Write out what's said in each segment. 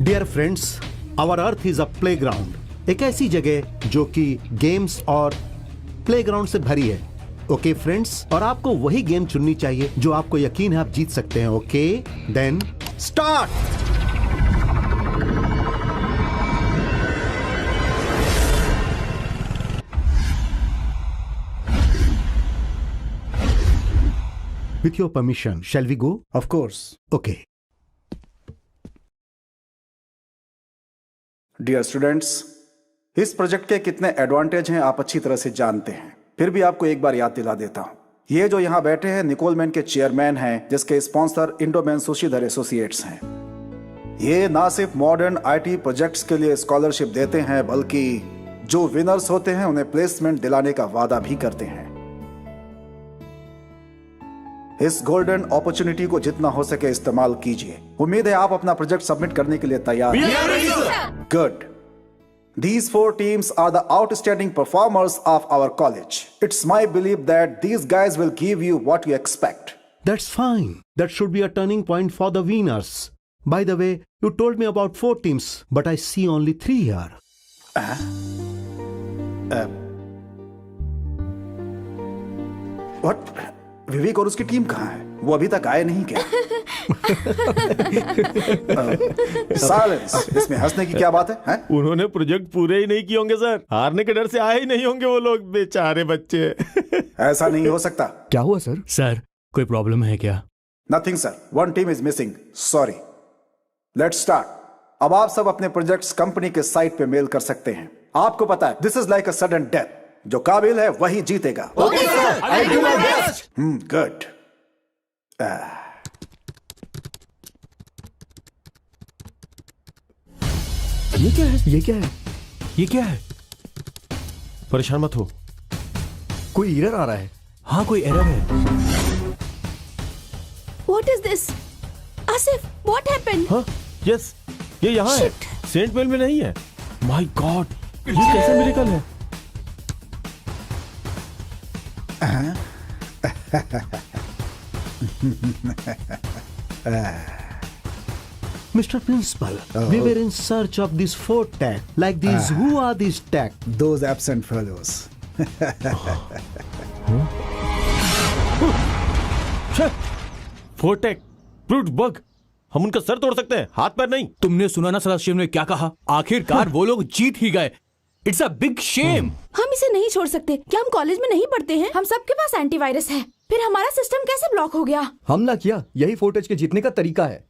Dear friends, our earth is a playground, एक ऐसी जगह जो कि गेम्स और प्लेग्राउंड से भरी है। ओके फ्रेंड्स, और आपको वही गेम चुननी चाहिए जो आपको यकीन है आप जीत सकते हैं। Okay, then start. With your permission, shall we go? Of course. Okay. Dear students, इस प्रोजेक्ट के कितने एडवांटेज हैं आप अच्छी तरह से जानते हैं, फिर भी आपको एक बार याद दिला देता हूं। ये जो यहां बैठे हैं निकोलमैन के चेयरमैन हैं, जिसके स्पॉन्सर इंडोमैन सुशीधर एसोसिएट्स हैं। ये ना सिर्फ मॉडर्न आईटी प्रोजेक्ट्स के लिए स्कॉलरशिप देते हैं, बल्कि जो विनर्स होते हैं उन्हें प्लेसमेंट दिलाने का वादा भी करते हैं। इस गोल्डन अपॉर्चुनिटी को जितना हो सके इस्तेमाल कीजिए। उम्मीद है आप अपना प्रोजेक्ट सबमिट करने के लिए तैयार हैं। Good. These 4 teams are the outstanding performers of our college. It's my belief that these guys will give you what you expect. That's fine. That should be a turning point for the winners. By the way, you told me about 4 teams, but I see only 3 here. What? विवेक और उसकी team कहाँ है? वो अभी तक आए नहीं क्या? साइलेंस। इसमें हंसने की क्या बात है? उन्होंने प्रोजेक्ट पूरे ही नहीं किए होंगे सर, हारने के डर से आए ही नहीं होंगे वो लोग, बेचारे बच्चे। ऐसा नहीं हो सकता। क्या हुआ सर? सर, कोई प्रॉब्लम है क्या? Nothing sir, 1 team is missing, sorry. Let's start. अब आप सब अपने प्रोजेक्ट्स कंपनी के साइट पे मेल कर सकते हैं। आपको पता है this is like a sudden death, जो काबिल है वही जीतेगा। Okay sir, I do my best. Good. ये क्या है? ये क्या है? ये क्या है? परेशान मत हो, कोई एरर आ रहा है। हाँ कोई एरर है। What is this? Asif, what happened? हाँ यस, ये यहाँ है, सेंट मेल में नहीं है। माय गॉड, ये कैसा मिरेकल है? Mr. Principal, we were in search of these 4 tag. Like these, who are these tag? Those absent fellows. फोर्टेक ब्रूट बग, हम उनका सर तोड़ सकते हैं, हाथ पैर नहीं। तुमने सुना ना सदाशिव ने क्या कहा? आखिरकार वो लोग जीत ही गए। It's a big shame. हम इसे नहीं छोड़ सकते। क्या हम कॉलेज में नहीं पढ़ते हैं? हम सबके पास एंटीवायरस है, फिर हमारा सिस्टम कैसे ब्लॉक हो गया? हमला किया, यही फोर्टेज के जीतने का तरीका है।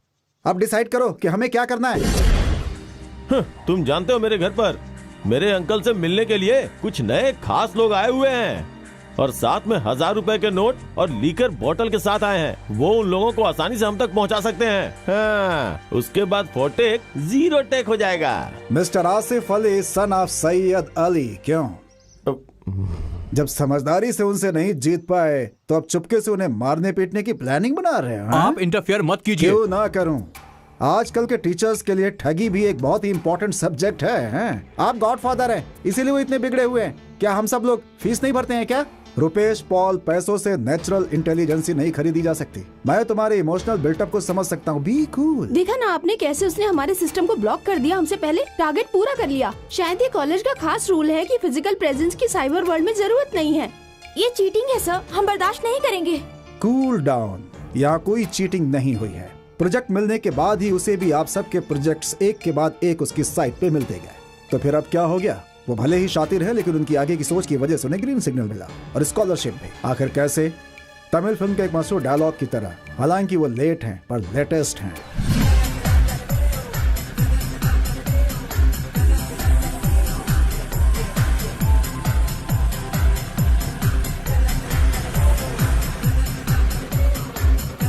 अब डिसाइड करो कि हमें क्या करना है। तुम जानते हो मेरे घर पर मेरे अंकल से मिलने के लिए कुछ नए खास लोग आए हुए हैं, और साथ में 1000 रुपए के नोट और लीकर बोतल के साथ आए हैं। वो उन लोगों को आसानी से हम तक पहुंचा सकते हैं। हाँ, उसके बाद फोर्टेक 0 टेक हो जाएगा। Mister Asif Ali son of Syed Ali, क्यों? जब समझदारी से उनसे नहीं जीत पाए तो अब चुपके से उन्हें मारने पीटने की प्लानिंग बना रहे हैं। आप इंटरफेयर मत कीजिए। क्यों ना करूं? आजकल के टीचर्स के लिए ठगी भी एक बहुत ही इंपॉर्टेंट सब्जेक्ट है, हैं? आप गॉडफादर हैं, इसीलिए वो इतने बिगड़े हुए हैं। क्या हम सब लोग फीस नहीं भरते हैं क्या? रुपेश पॉल, पैसों से नेचुरल इंटेलिजेंसी नहीं खरीदी जा सकती। मैं तुम्हारे इमोशनल बिल्टअप को समझ सकता हूँ। Be cool. देखा ना आपने कैसे उसने हमारे सिस्टम को ब्लॉक कर दिया। हमसे पहले टारगेट पूरा कर लिया। शायद ये कॉलेज का खास रूल है कि फिजिकल प्रेजेंस की साइबर वर्ल्ड में जरूरत नहीं है। ये चीटिंग है सर, हम बर्दाश्त नहीं करेंगे। कूल डाउन, यहाँ कोई चीटिंग नहीं हुई है। प्रोजेक्ट मिलने के बाद ही उसे भी आप सबके प्रोजेक्ट्स एक के बाद एक उसकी साइट पे मिलते गए। तो फिर अब क्या हो गया? वो भले ही शातिर है, लेकिन उनकी आगे की सोच की वजह से उन्हें ग्रीन सिग्नल मिला और स्कॉलरशिप भी। आखिर कैसे? तमिल फिल्म के एक मशहूर डायलॉग की तरह। हालांकि वो लेट हैं पर लेटेस्ट हैं।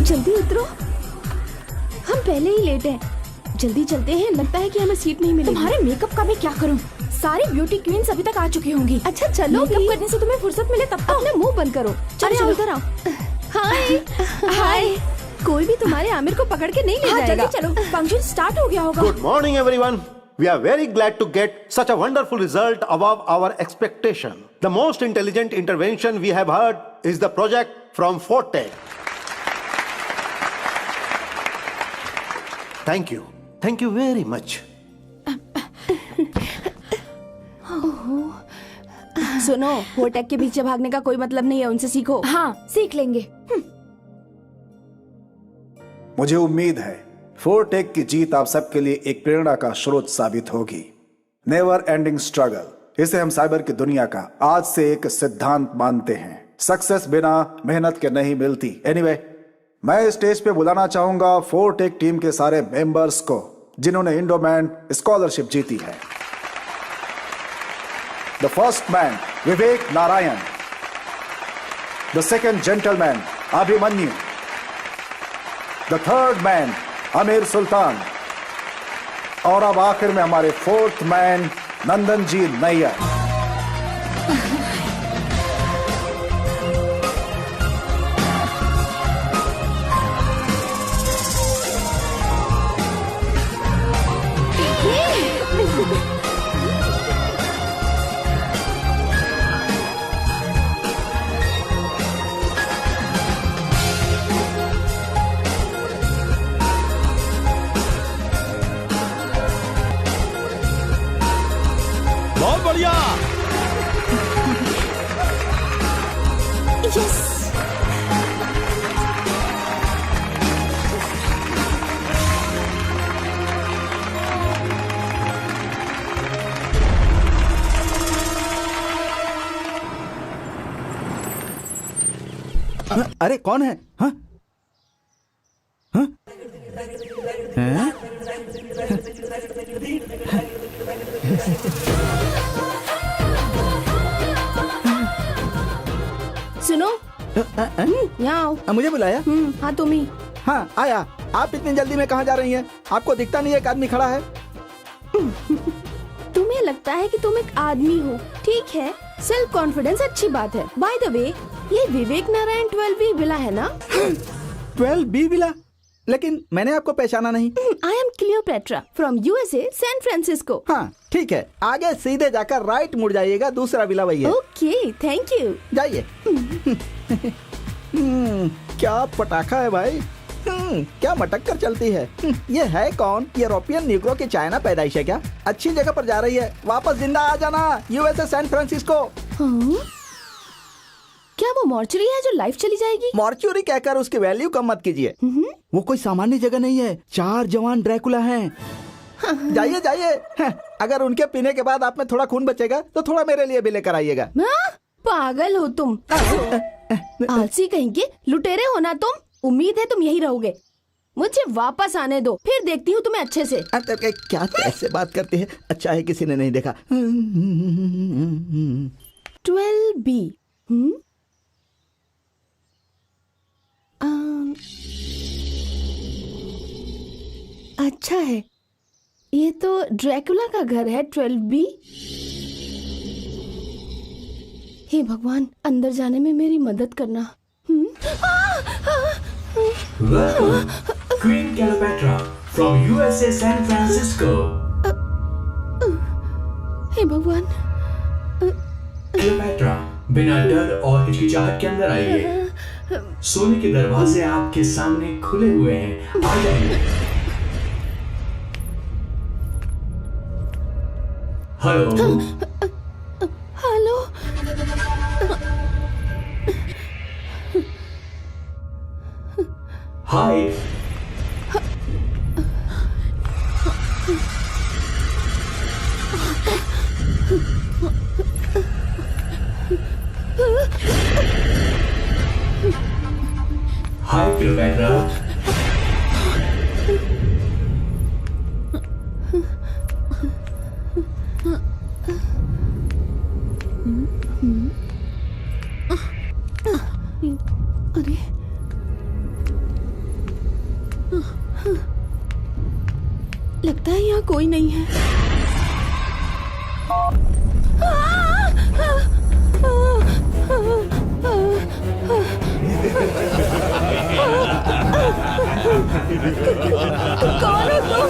जल्दी उतरो, हम पहले ही लेट हैं। जल्दी चलते हैं, लगता है कि हमें सीट नहीं मिलेगी। तुम्हारे मेकअप का मैं क्या करूं? सारी ब्यूटी क्वींस अभी तक आ चुकी होंगी। अच्छा चलो, मेकअप करने से तुम्हें फुर्सत मिले तब तक अपना मुंह बंद करो। चलो उधर आओ। हाय हाय। कोई भी तुम्हारे आमिर को पकड़ के नहीं ले जाएगा। चलो, फंक्शन स्टार्ट हो गया होगा। Good morning, everyone. We are very glad to get such a wonderful result above our expectation. The most intelligent intervention we have heard is the project from Fortech. Thank you. Thank you very much. सुनो, होटेक के पीछे भागने का कोई मतलब नहीं है, उनसे सीखो। हाँ, सीख लेंगे। मुझे उम्मीद है फोरटेक की जीत आप सबके लिए एक प्रेरणा का स्रोत साबित होगी। नेवर एंडिंग स्ट्रगल, इसे हम साइबर की दुनिया का आज से एक सिद्धांत मानते हैं। सक्सेस बिना मेहनत के नहीं मिलती। एनीवे, मैं स्टेज पे बुलाना चाहूंगा फोरटेक टीम के सारे मेंबर्स को जिन्होंने इंडोमैन स्कॉलरशिप जीती है। The first man Vivek Narayan, the second gentleman Abhimanyu, the third man Aamir Sultan, और अब आखिर में हमारे फोर्थ मैन नंदन जी नैयर। बहुत बढ़िया। यस। अरे कौन है? हाँ? हाँ? हैं? सुनो, यहाँ आओ। मुझे बुलाया? हाँ, तुम ही। हाँ आया। आप इतनी जल्दी में कहाँ जा रही हैं? आपको दिखता नहीं है एक आदमी खड़ा है? तुम्हें लगता है कि तुम एक आदमी हो, ठीक है। सेल्फ कॉन्फिडेंस अच्छी बात है। बाय द वे, ये विवेक नारायण 12B विला है ना? 12B villa? लेकिन मैंने आपको पहचाना नहीं। I am Cleopatra from USA, San Francisco. हाँ ठीक है, आगे सीधे जाकर राइट मुड़ जाइएगा, दूसरा विला वही है। Okay, thank you. जाइए। क्या पटाखा है भाई। क्या मटक कर चलती है। ये है कौन? यूरोपियन निग्रो की चाइना पैदाइश है क्या? अच्छी जगह पर जा रही है, वापस जिंदा आ जाना। USA San Francisco. हाँ? क्या वो मॉर्चरी है जो लाइफ चली जाएगी? मॉर्चुरी कहकर उसकी वैल्यू कम मत कीजिए। वो कोई सामान्य जगह नहीं है, 4 जवान ड्रैकुला हैं। जाइए जाइए। अगर उनके पीने के बाद आप में थोड़ा खून बचेगा तो थोड़ा मेरे लिए भी लेकर आइएगा। हाँ? पागल हो तुम। आलसी कहेंगे, लुटेरे हो ना तुम। उम्मीद है तुम यही रहोगे। मुझे वापस आने दो, फिर देखती हूँ तुम्हें अच्छे से। क्या कैसे बात करती है? अच्छा है किसी ने नहीं देखा। 12B। अच्छा है, ये तो ड्रैकुला का घर है। 12B। हे भगवान, अंदर जाने में मेरी मदद करना। Welcome, Queen Cleopatra from USA San Francisco. हे भगवान। Cleopatra, बिना डर और हिचकिचाहट के अंदर आइए। सोने के दरवाजे आपके सामने खुले हुए हैं, आ जाइए। हेलो। हेलो। हाय। हाय क्लियोपेट्रा। अरे, लगता है यहाँ कोई नहीं है। कौन हो तुम?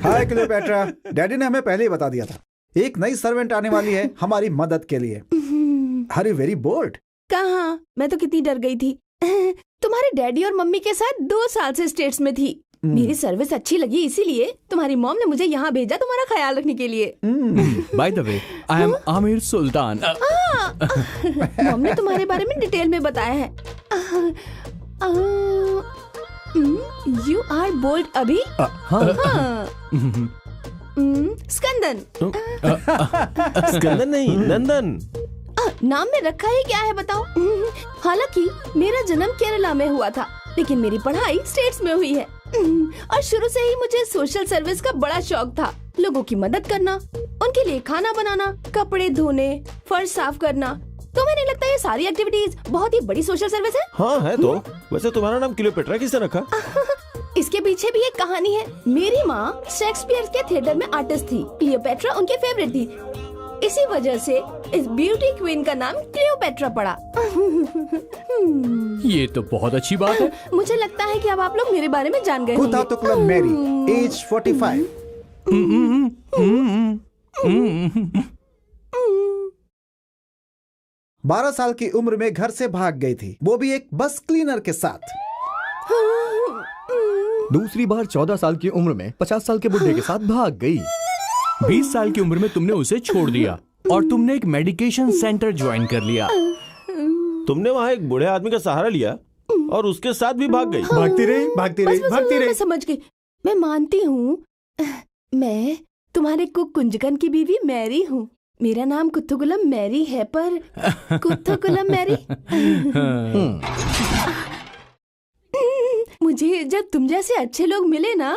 हाय क्लियोपेट्रा, डैडी ने हमें पहले ही बता दिया था एक नई सर्वेंट आने वाली है हमारी मदद के लिए। Are you very bold? कहाँ, मैं तो कितनी डर गई थी। तुम्हारे डैडी और मम्मी के साथ 2 साल से स्टेट्स में थी। मेरी सर्विस अच्छी लगी, इसीलिए तुम्हारी मॉम ने मुझे यहाँ भेजा तुम्हारा ख्याल रखने के लिए। By the way, I am Aamir Sultan. Mom ने तुम्हारे बारे में डिटेल में बताया है। यू आर बोल्ड अभी। स्कंदन। स्कंदन नहीं, नंदन। नाम में रखा ही क्या है बताओ। हालांकि मेरा जन्म केरला में हुआ था, लेकिन मेरी पढ़ाई स्टेट्स में हुई है। और शुरू से ही मुझे सोशल सर्विस का बड़ा शौक था। लोगों की मदद करना, उनके लिए खाना बनाना, कपड़े धोने, फर्श साफ करना। तुम्हें नहीं लगता ये सारी एक्टिविटीज बहुत ही बड़ी सोशल सर्विस है? हाँ है तो। वैसे तुम्हारा नाम क्लियोपेट्रा किसने रखा? इसके पीछे भी एक कहानी है। मेरी माँ शेक्सपियर के थिएटर में आर्टिस्ट थी। क्लियोपेट्रा उनके फेवरेट थी। इसी वजह से इस ब्यूटी क्वीन का नाम क्लियोपेट्रा पड़ा। ये तो बहुत अच्छी बात है। मुझे लगता है कि अब आप लोग मेरे बारे में जान गए खुदा होंगे। तुकलम मैरी, एज 45। 12 साल की उम्र में घर से भाग गई थी, वो भी एक बस क्लीनर के साथ। दूसरी बार 14 साल की उम्र में 50 साल के बुढ़े के साथ भाग गई। 20 साल की उम्र में तुमने उसे छोड़ दिया और तुमने एक मेडिकेशन सेंटर ज्वाइन कर लिया। तुमने वहाँ एक बूढ़े आदमी का सहारा लिया और उसके साथ भी भाग गई। भागती रही, भागती रही, बस, भागती रही। मैं समझ गई। मैं मानती हूँ, मैं तुम्हारे कुक कुंजकन की बीवी मैरी हूँ। मेरा नाम कुत्थुकुलम मैरी है, पर कुत्थुकुलम मैरी। मुझे जब तुम जैसे अच्छे लोग मिले ना,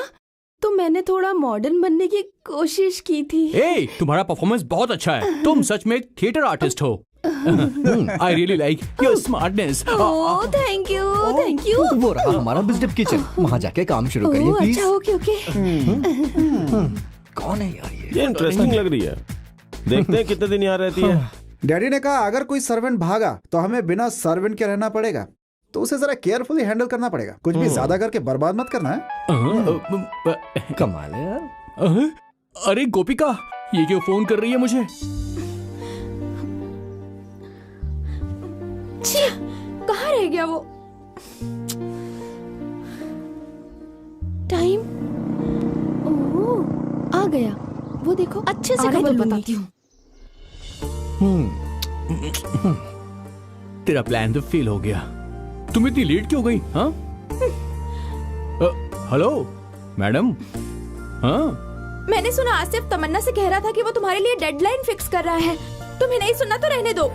तो मैंने थोड़ा मॉडर्न बनने की कोशिश की थी। ए, तुम्हारा परफॉर्मेंस बहुत अच्छा है। तुम सच में एक थिएटर आर्टिस्ट हो। I really like your smartness. Oh, thank you, thank you. वो रहा हमारा बिजनेस किचन, वहाँ जाके काम शुरू करिए ओह, प्लीज। अच्छा, ओके ओके। कौन है यार ये इंटरेस्टिंग लग रही है। देखते हैं कितने दिन यहाँ रहती है। डैडी ने कहा अगर कोई सर्वेंट भागा तो हमें बिना सर्वेंट के रहना पड़ेगा, तो उसे जरा केयरफुली हैंडल करना पड़ेगा। कुछ भी ज्यादा करके बर्बाद मत करना है। कमाल है यार। अरे गोपिका, ये क्यों फोन कर रही है मुझे? छी, कहाँ रह गया वो? टाइम। ओह, आ गया। वो देखो, अच्छे से खबर बताती हूँ। तेरा प्लान तो फेल हो गया। तुम इतनी लेट क्यों गई? हाँ? Hello madam. हाँ? मैंने सुना आसिफ तमन्ना से कह रहा था कि वो तुम्हारे लिए डेडलाइन फिक्स कर रहा है। तुम्हें नहीं सुनना तो रहने दो।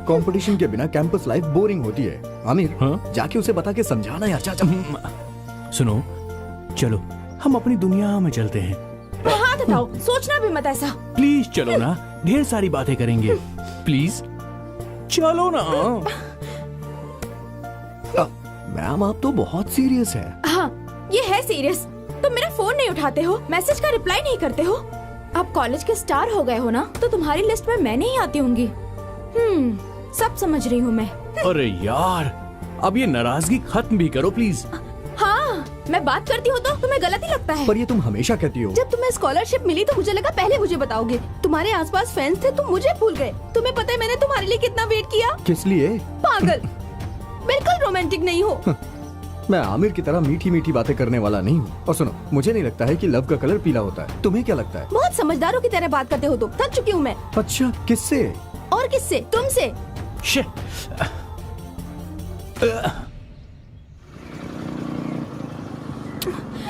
कंपटीशन के बिना कैंपस लाइफ बोरिंग होती है। आमिर, हाँ? जाके उसे बता के समझाना यार। चाचा सुनो, चलो हम अपनी दुनिया में चलते हैं। हाथ हटाओ, सोचना भी मत ऐसा। प्लीज चलो ना, ढेर सारी बातें करेंगे। प्लीज चलो ना। मैम, आप तो बहुत सीरियस है। हाँ, ये है सीरियस। तुम मेरा फोन नहीं उठाते हो, मैसेज का रिप्लाई नहीं करते हो। अब कॉलेज के स्टार हो गए हो ना, तो तुम्हारी लिस्ट में मैं नहीं आती होंगी। सब समझ रही हूँ मैं। अरे यार, अब ये नाराजगी खत्म भी करो प्लीज। हाँ, मैं बात करती हूँ तो तुम्हें गलत ही लगता है। पर ये तुम हमेशा कहती हो। जब तुम्हें स्कॉलरशिप मिली तो मुझे लगा पहले मुझे बताओगे। तुम्हारे आसपास फैंस थे, तुम मुझे भूल गए। तुम्हें पता है मैंने तुम्हारे लिए कितना वेट किया? किस लिए? पागल, बिल्कुल रोमांटिक नहीं हो। मैं आमिर की तरह मीठी मीठी बातें करने वाला नहीं हूँ। और सुनो, मुझे नहीं लगता है कि लव का कलर पीला होता है। तुम्हें क्या लगता है? बहुत समझदारों की तरह बात करते हो तुम। थक चुकी हूँ मैं। अच्छा, किससे? और किससे? तुमसे। शे।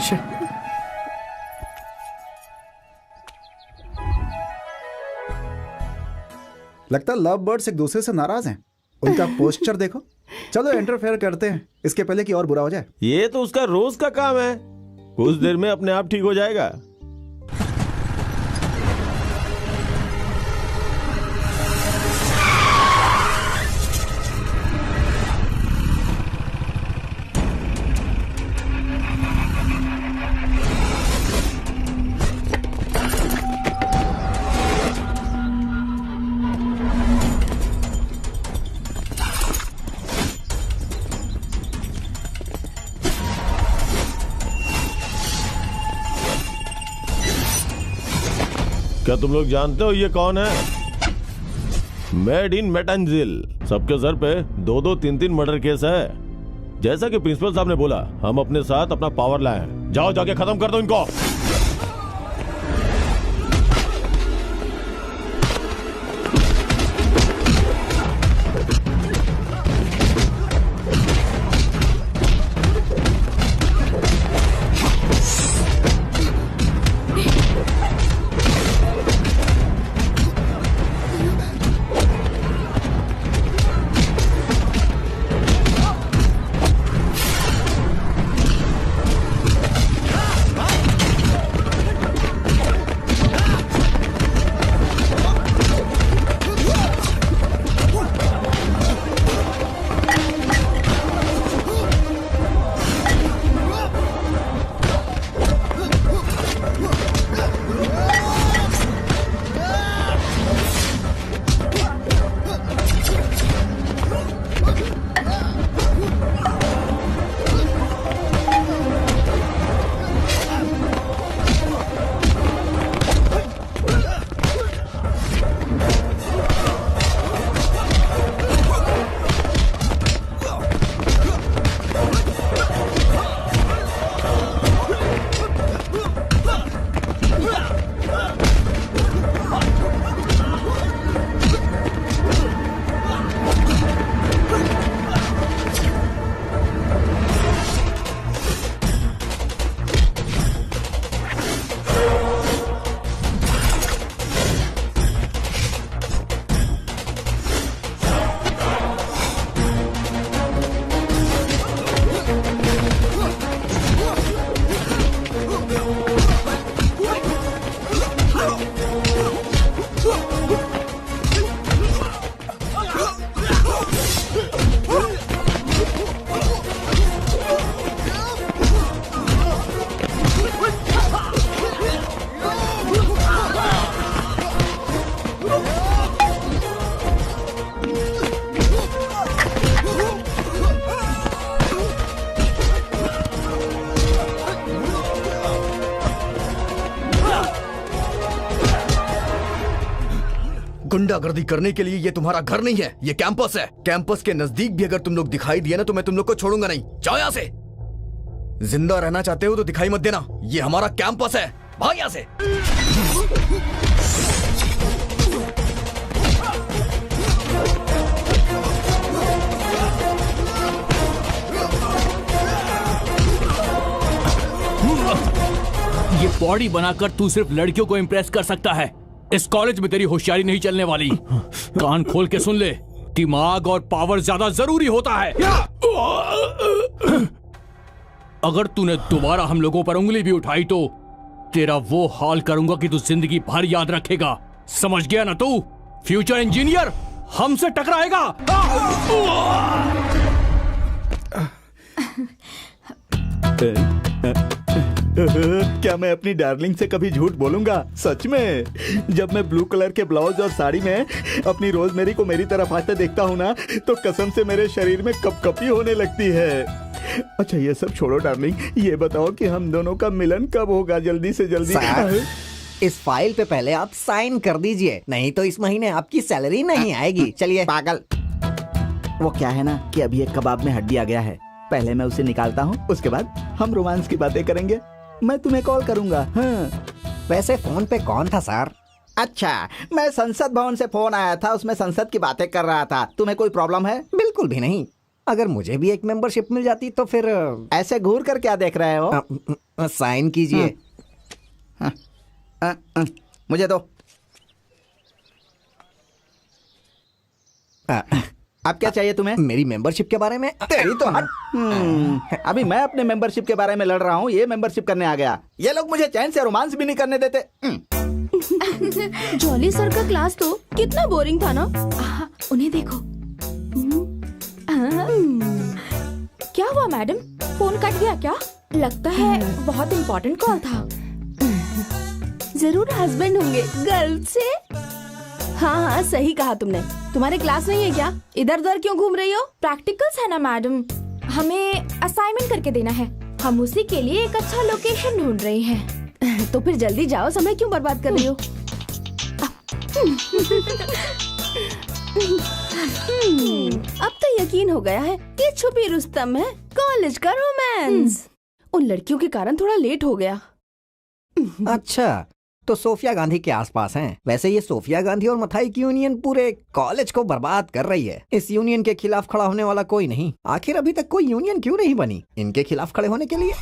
शे। लगता है लव बर्ड्स एक दूसरे से नाराज हैं। उनका पोस्चर देखो। चलो इंटरफेयर करते हैं, इसके पहले कि और बुरा हो जाए। ये तो उसका रोज का काम है। कुछ देर में अपने आप ठीक हो जाएगा। क्या तुम लोग जानते हो ये कौन है? मेड इन मेटंजिल। सबके सर पे 2-2, 3-3 मर्डर केस है। जैसा कि प्रिंसिपल साहब ने बोला, हम अपने साथ अपना पावर लाए हैं। जाओ जाके खत्म कर दो इनको। गुंडागर्दी करने के लिए ये तुम्हारा घर नहीं है, ये कैंपस है। कैंपस के नजदीक भी अगर तुम लोग दिखाई दिए ना तो मैं तुम लोग को छोड़ूंगा नहीं। जाओ यहाँ से। जिंदा रहना चाहते हो तो दिखाई मत देना, ये हमारा कैंपस है। भाग यहाँ से। ये बॉडी बनाकर तू सिर्फ लड़कियों को इम्प्रेस कर सकता है। इस कॉलेज में तेरी होशियारी नहीं चलने वाली। कान खोल के सुन ले, दिमाग और पावर ज्यादा जरूरी होता है। अगर तूने दोबारा हम लोगों पर उंगली भी उठाई तो तेरा वो हाल करूंगा कि तू जिंदगी भर याद रखेगा। समझ गया ना तू? फ्यूचर इंजीनियर हमसे टकराएगा। क्या मैं अपनी डार्लिंग से कभी झूठ बोलूंगा? सच में जब मैं ब्लू कलर के ब्लाउज और साड़ी में अपनी रोजमेरी को मेरी तरफ आते देखता हूँ ना तो कसम से मेरे शरीर में कपकपी होने लगती है। अच्छा ये सब छोड़ो डार्लिंग, ये बताओ कि हम दोनों का मिलन कब होगा? जल्दी से जल्दी। इस फाइल पे पहले आप साइन कर दीजिए, नहीं तो इस महीने आपकी सैलरी नहीं आएगी। चलिए। पागल। वो क्या है ना कि अभी एक कबाब में हड्डी आ गया है, पहले मैं उसे निकालता हूँ, उसके बाद हम रोमांस की बातें करेंगे। मैं तुम्हें कॉल करूंगा। हाँ। वैसे फोन पे कौन था सर? अच्छा, मैं संसद भवन से फोन आया था, उसमें संसद की बातें कर रहा था। तुम्हें कोई प्रॉब्लम है? बिल्कुल भी नहीं। अगर मुझे भी एक मेंबरशिप मिल जाती तो फिर। ऐसे घूर कर क्या देख रहे हो? साइन कीजिए। मुझे दो। अब क्या चाहिए तुम्हें? मेरी मेंबरशिप के बारे में। तेरी तो हट। अभी मैं अपने मेंबरशिप के बारे में लड़ रहा हूँ, ये मेंबरशिप करने आ गया। ये लोग मुझे चैन से रोमांस भी नहीं करने देते। जॉली सर का क्लास तो कितना बोरिंग था ना। उन्हें देखो। क्या हुआ मैडम, फोन कट गया क्या? लगता है बहुत इम्पोर्टेंट कॉल था। जरूर हस्बैंड होंगे गर्ल से। हाँ हाँ सही कहा तुमने। तुम्हारे क्लास नहीं है क्या? इधर उधर क्यों घूम रही हो? प्रैक्टिकल्स है ना मैडम, हमें असाइनमेंट करके देना है। हम उसी के लिए एक अच्छा लोकेशन ढूंढ रहे हैं। तो फिर जल्दी जाओ, समय क्यों बर्बाद कर रही हो? अब तो यकीन हो गया है कि छुपी रुस्तम है कॉलेज का रोमांस। उन लड़कियों के कारण थोड़ा लेट हो गया। अच्छा, तो सोफिया गांधी के आसपास हैं। वैसे ये सोफिया गांधी और मथाई की यूनियन पूरे कॉलेज को बर्बाद कर रही है। इस यूनियन के खिलाफ खड़ा होने वाला कोई नहीं। आखिर अभी तक कोई यूनियन क्यों नहीं बनी इनके खिलाफ खड़े होने के लिए?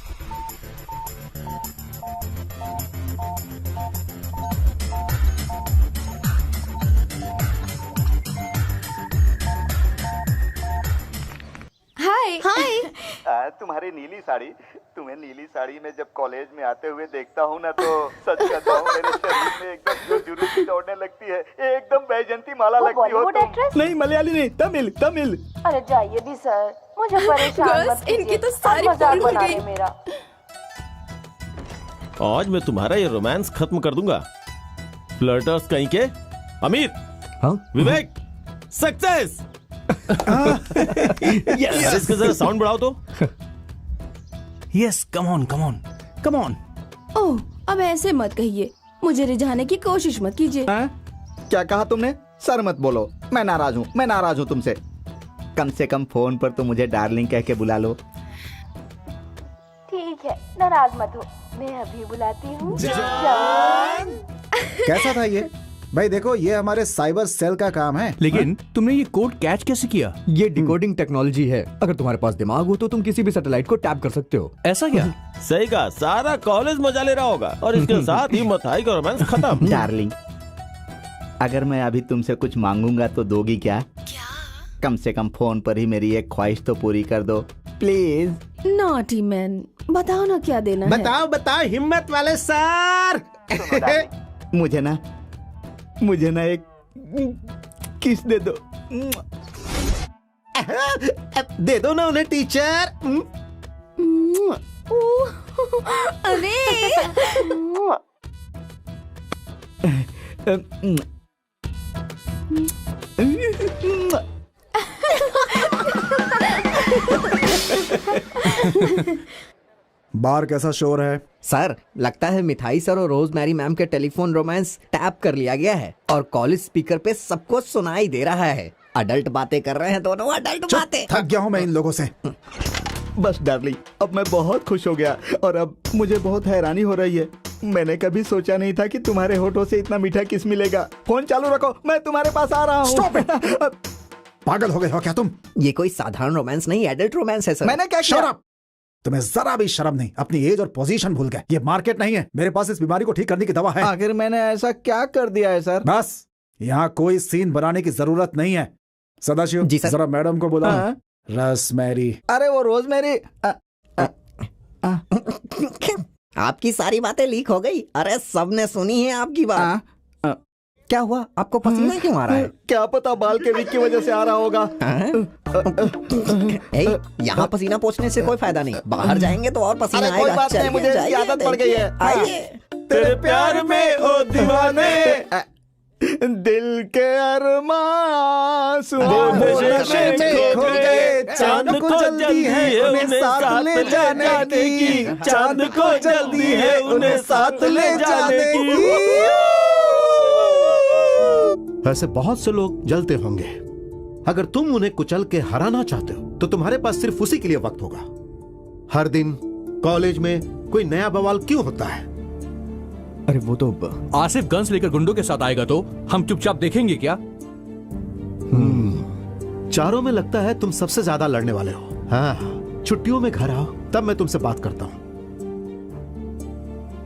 हाय हाय। तुम्हारी नीली साड़ी, तुम्हें नीली साड़ी में जब कॉलेज में आते हुए देखता हूँ ना, तो सच कहता हूँ मेरे शरीर में एकदम जो जुनून दौड़ने लगती है। एकदम बैजंती माला लगती हो तुम। नहीं, मलयाली नहीं, तमिल तमिल। अरे जाइए भी सर, मुझे परेशान मत कीजिए। इनकी तो सारी मजाक पोल खुल बना गई। रहे मेरा। आज मैं तुम्हारा ये रोमांस खत्म कर दूंगा। फ्लर्टर्स कहीं के। अमीर, हाँ? विवेक, सक्सेस। अरे इसका जरा साउंड बढ़ाओ तो। Yes, come on come on come on. Oh, अब ऐसे मत कहिए, मुझे रिझाने की कोशिश मत कीजिए। क्या कहा तुमने? सर मत बोलो, मैं नाराज हूँ, मैं नाराज हूँ तुमसे। कम से कम फोन पर तो मुझे डार्लिंग कह के बुला लो। ठीक है, नाराज मत हो, मैं अभी बुलाती हूँ। कैसा था ये? भाई देखो, ये हमारे साइबर सेल का काम है। लेकिन तुमने ये कोड कैच कैसे किया? ये डिकोडिंग टेक्नोलॉजी है। अगर तुम्हारे पास दिमाग हो तो तुम किसी भी सैटेलाइट को टैप कर सकते हो। ऐसा क्या? सही कहा, सारा कॉलेज मजा ले रहा होगा और इसके साथ ही मथाई का रोमांस खत्म। डार्लिंग, अगर मैं अभी तुमसे कुछ मांगूंगा तो दोगी क्या? कम से कम फोन पर ही मेरी एक ख्वाहिश तो पूरी कर दो प्लीज। नॉटी मैन, बताओ ना क्या देना है। बताओ बताओ हिम्मत वाले सर। मुझे ना एक किस दे दो। दे दो ना उन्हें टीचर। अरे बाहर कैसा शोर है? सर, लगता है मिठाई सर और रोजमेरी मैम के टेलीफोन रोमांस टैप कर लिया गया है और कॉलेज स्पीकर पे सबको सुनाई दे रहा है। अडल्ट बातें कर रहे हैं दोनों, अडल्ट बातें। थक गया हूँ मैं इन लोगों से। बस डार्लिंग, अब मैं बहुत खुश हो गया और अब मुझे बहुत हैरानी हो रही है। मैंने कभी सोचा नहीं था कि तुम्हारे होठों से इतना मीठा किस मिलेगा। फोन चालू रखो, मैं तुम्हारे पास आ रहा हूँ। Stop it! पागल हो गए हो क्या तुम? ये कोई साधारण रोमांस नहीं, एडल्ट रोमांस है सर। मैंने क्या Shut किया? up! तुम्हें जरा भी शर्म नहीं, अपनी एज और पोजीशन भूल गए। ये मार्केट नहीं है, मेरे पास इस बीमारी को ठीक करने की दवा है। आखिर मैंने ऐसा क्या कर दिया है सर? बस यहाँ कोई सीन बनाने की जरूरत नहीं है। सदाशिव जी सर। जरा मैडम को बुला। हाँ? रसमेरी। अरे वो रोजमेरी। आपकी सारी बातें लीक हो गई। अरे सबने सुनी है आपकी बात। क्या हुआ, आपको पसीना क्यों आ रहा है? क्या पता बाल के वीक की वजह से आ रहा होगा। यहाँ पसीना पोंछने से कोई फायदा नहीं, बाहर जाएंगे तो और पसीना अरे आएगा। कोई बात नहीं, चलिए, मुझे इसकी जाइए, आदत पड़ गई है। आइए। तेरे प्यार में ओ दीवाने, दिल के अरमां नशे में खो गए, चांद को जल्दी है उन्हें साथ ले जाने की, चांद को जल्दी है उन्हें साथ ले जाने की। वैसे बहुत से लोग जलते होंगे। अगर तुम उन्हें कुचल के हराना चाहते हो तो तुम्हारे पास सिर्फ उसी के लिए वक्त होगा। हर दिन कॉलेज में कोई नया बवाल क्यों होता है? अरे वो तो आसिफ गन्स लेकर गुंडों के साथ आएगा तो हम चुपचाप देखेंगे क्या? चारों में लगता है तुम सबसे ज्यादा लड़ने वाले हो। हाँ, छुट्टियों में घर आओ, तब मैं तुमसे बात करता हूं।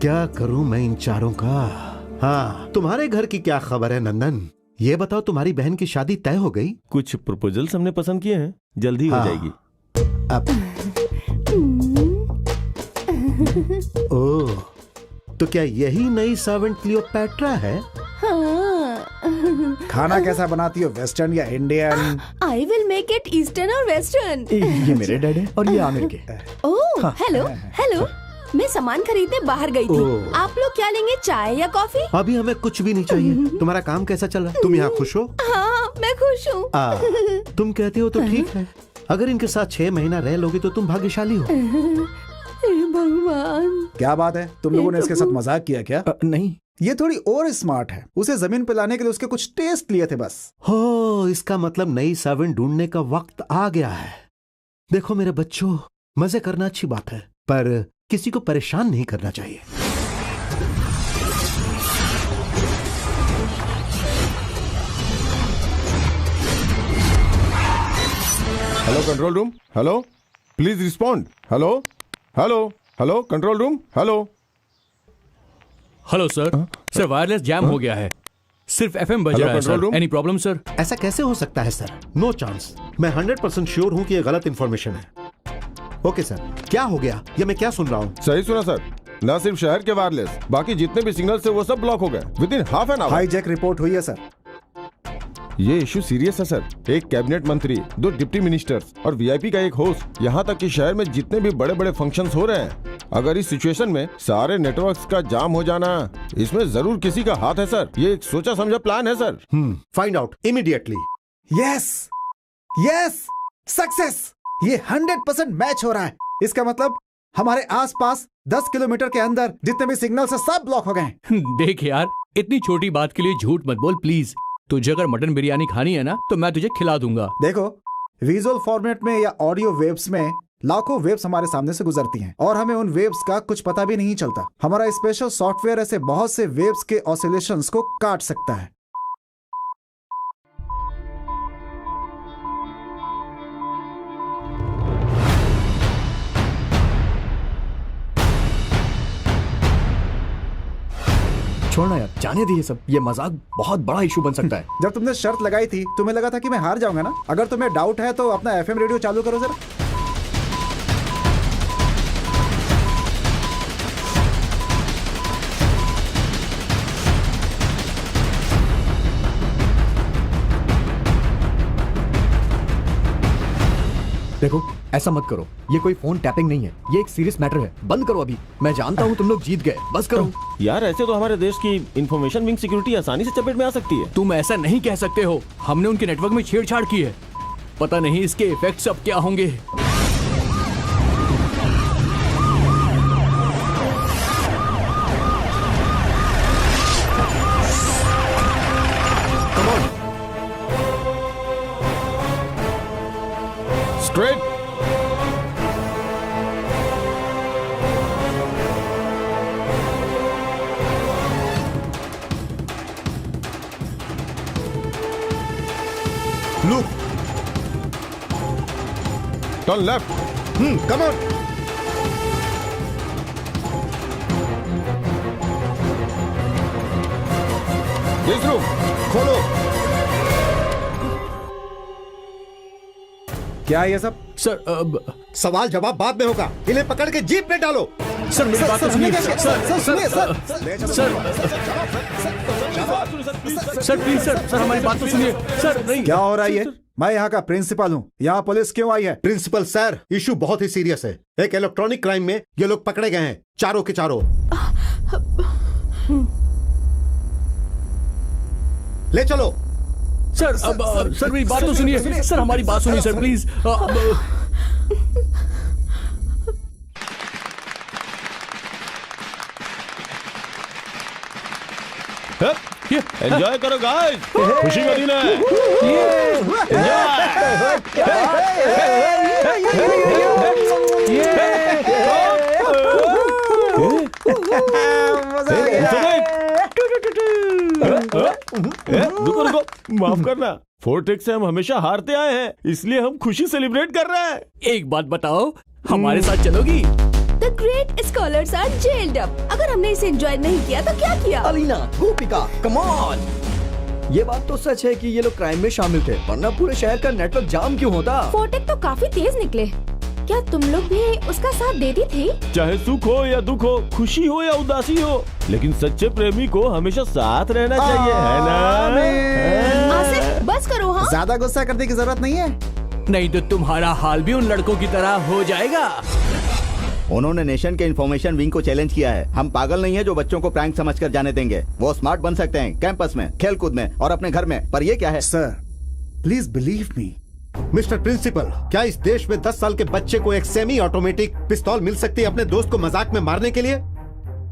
क्या करूं मैं इन चारों का? हाँ, तुम्हारे घर की क्या खबर है नंदन? ये बताओ, तुम्हारी बहन की शादी तय हो गई? कुछ प्रपोजल्स हमने पसंद किए हैं, जल्दी हो हाँ। जाएगी। अब ओह, तो क्या यही नई सर्वेंट क्लियोपैट्रा है? खाना कैसा बनाती हो, वेस्टर्न या Indian? I will make it eastern और वेस्टर्न। ये मेरे डैड है और ये आमिर के। ओह, हेलो हेलो, मैं सामान खरीदने बाहर गई थी। ओह। आप लोग क्या लेंगे, चाय या कॉफी? अभी हमें कुछ भी नहीं चाहिए। तुम्हारा काम कैसा चल रहा है? तुम यहाँ खुश हो? हाँ, मैं खुश हूँ। तुम कहती हो तो ठीक है। अगर इनके साथ 6 महीना रह लोगे तो तुम भाग्यशाली हो। हे भगवान। क्या बात है, तुम लोगों ने इसके साथ मजाक किया क्या? नहीं, ये थोड़ी और स्मार्ट है। उसे जमीन पे लाने के लिए उसके कुछ टेस्ट लिए थे बस। हो, इसका मतलब नई सर्वेंट ढूंढने का वक्त आ गया है। देखो मेरे बच्चों, मजे करना अच्छी बात है, पर किसी को परेशान नहीं करना चाहिए। Hello control room, hello, please respond. Hello hello hello control room, hello. Hello sir. Sir wireless jam हो गया है, सिर्फ एफएम बज हेलो, रहा है control sir. Room? Any problem sir? ऐसा कैसे हो सकता है सर? No chance. मैं 100% श्योर हूं कि ये गलत इंफॉर्मेशन है। ओके सर, क्या हो गया? ये मैं क्या सुन रहा हूँ? सही सुना सर, न सिर्फ शहर के वायरलेस, बाकी जितने भी सिग्नल थे वो सब ब्लॉक हो गए with in half an hour. Hijack report हुई है सर। ये इशू सीरियस है सर। एक कैबिनेट मंत्री, 2 डिप्टी मिनिस्टर्स और वीआईपी का एक होस्ट, यहाँ तक कि शहर में जितने भी बड़े बड़े फंक्शंस हो रहे हैं, अगर इस सिचुएशन में सारे नेटवर्क्स का जाम हो जाना, इसमें जरूर किसी का हाथ है सर। ये एक सोचा समझा प्लान है sir. Find out immediately. Yes yes, success. ये 100% मैच हो रहा है। इसका मतलब हमारे आसपास 10 किलोमीटर के अंदर जितने भी सिग्नल है सब ब्लॉक हो गए। देख यार, इतनी छोटी बात के लिए झूठ मत बोल प्लीज। तुझे अगर मटन बिरयानी खानी है ना, तो मैं तुझे खिला दूंगा। देखो, विजुअल फॉर्मेट में या ऑडियो वेव्स में लाखों वेव्स हमारे सामने से गुजरती हैं और हमें उन वेव्स का कुछ पता भी नहीं चलता। हमारा स्पेशल सॉफ्टवेयर ऐसे बहुत से वेव्स के ऑसिलेशंस को काट सकता है। छोड़ना यार, जाने दे ये सब। ये मजाक बहुत बड़ा इशू बन सकता है। जब तुमने शर्त लगाई थी, तुम्हें लगा था कि मैं हार जाऊंगा ना? अगर तुम्हें डाउट है तो अपना एफएम रेडियो चालू करो जरा। देखो, ऐसा मत करो। ये कोई फोन टैपिंग नहीं है, ये एक सीरियस मैटर है। बंद करो अभी। मैं जानता हूँ तुम लोग जीत गए, बस करो। यार ऐसे तो हमारे देश की इंफॉर्मेशन विंग सिक्योरिटी आसानी से चपेट में आ सकती है। तुम ऐसा नहीं कह सकते हो। हमने उनके नेटवर्क में छेड़छाड़ की है। पता नहीं इसके इफेक्ट्स अब क्या होंगे। Straight. Look, turn left. Come on. This room खोलो। क्या है ये सब? सर सवाल जवाब बाद में होगा। इन्हें पकड़ के जीप में डालो। सर मेरी बात तो सुनिए। सर प्लीज सर हमारी बात तो सुनिए। सर नहीं। क्या हो रहा है ये? मैं यहाँ का प्रिंसिपल हूँ। यहाँ पुलिस क्यों आई है? प्रिंसिपल सर, इशू बहुत ही सीरियस है। एक इलेक्ट्रॉनिक क्राइम में ये लोग पकड़े गए हैं, चारों के चारों। ले चलो। सर सर मेरी बात तो सुनिए। सर हमारी बात सुनिए सर प्लीज। एंजॉय करो गाइस, खुशी का दिन है। रुको रुको, माफ करना। फोर्टेक्स से हम हमेशा हारते आए हैं, इसलिए हम खुशी सेलिब्रेट कर रहे हैं। एक बात बताओ, हमारे साथ चलोगी? The great scholars are jailed up. अगर हमने इसे एंजॉय नहीं किया तो क्या किया? अलीना, गोपिका, कम ऑन। ये बात तो सच है कि ये लोग क्राइम में शामिल थे, वरना पूरे शहर का नेटवर्क जाम क्यों होता? फोर्टेक तो काफी तेज निकले। क्या तुम लोग भी उसका साथ देती थी? चाहे सुख हो या दुख हो, खुशी हो या उदासी हो, लेकिन सच्चे प्रेमी को हमेशा साथ रहना चाहिए, है ना? आसिफ, बस करो। हाँ, ज्यादा गुस्सा करने की जरूरत नहीं है। नहीं तो तुम्हारा हाल भी उन लड़कों की तरह हो जाएगा। उन्होंने नेशन के इंफॉर्मेशन विंग को चैलेंज किया है। हम पागल नहीं है जो बच्चों को प्रैंक समझकर जाने देंगे। वो स्मार्ट बन सकते हैं कैंपस में, खेलकूद में और अपने घर में, पर ये क्या है? Sir please believe me. Mister principal, क्या इस देश में 10 साल के बच्चे को एक सेमी ऑटोमेटिक पिस्तौल मिल सकती है अपने दोस्त को मजाक में मारने के लिए?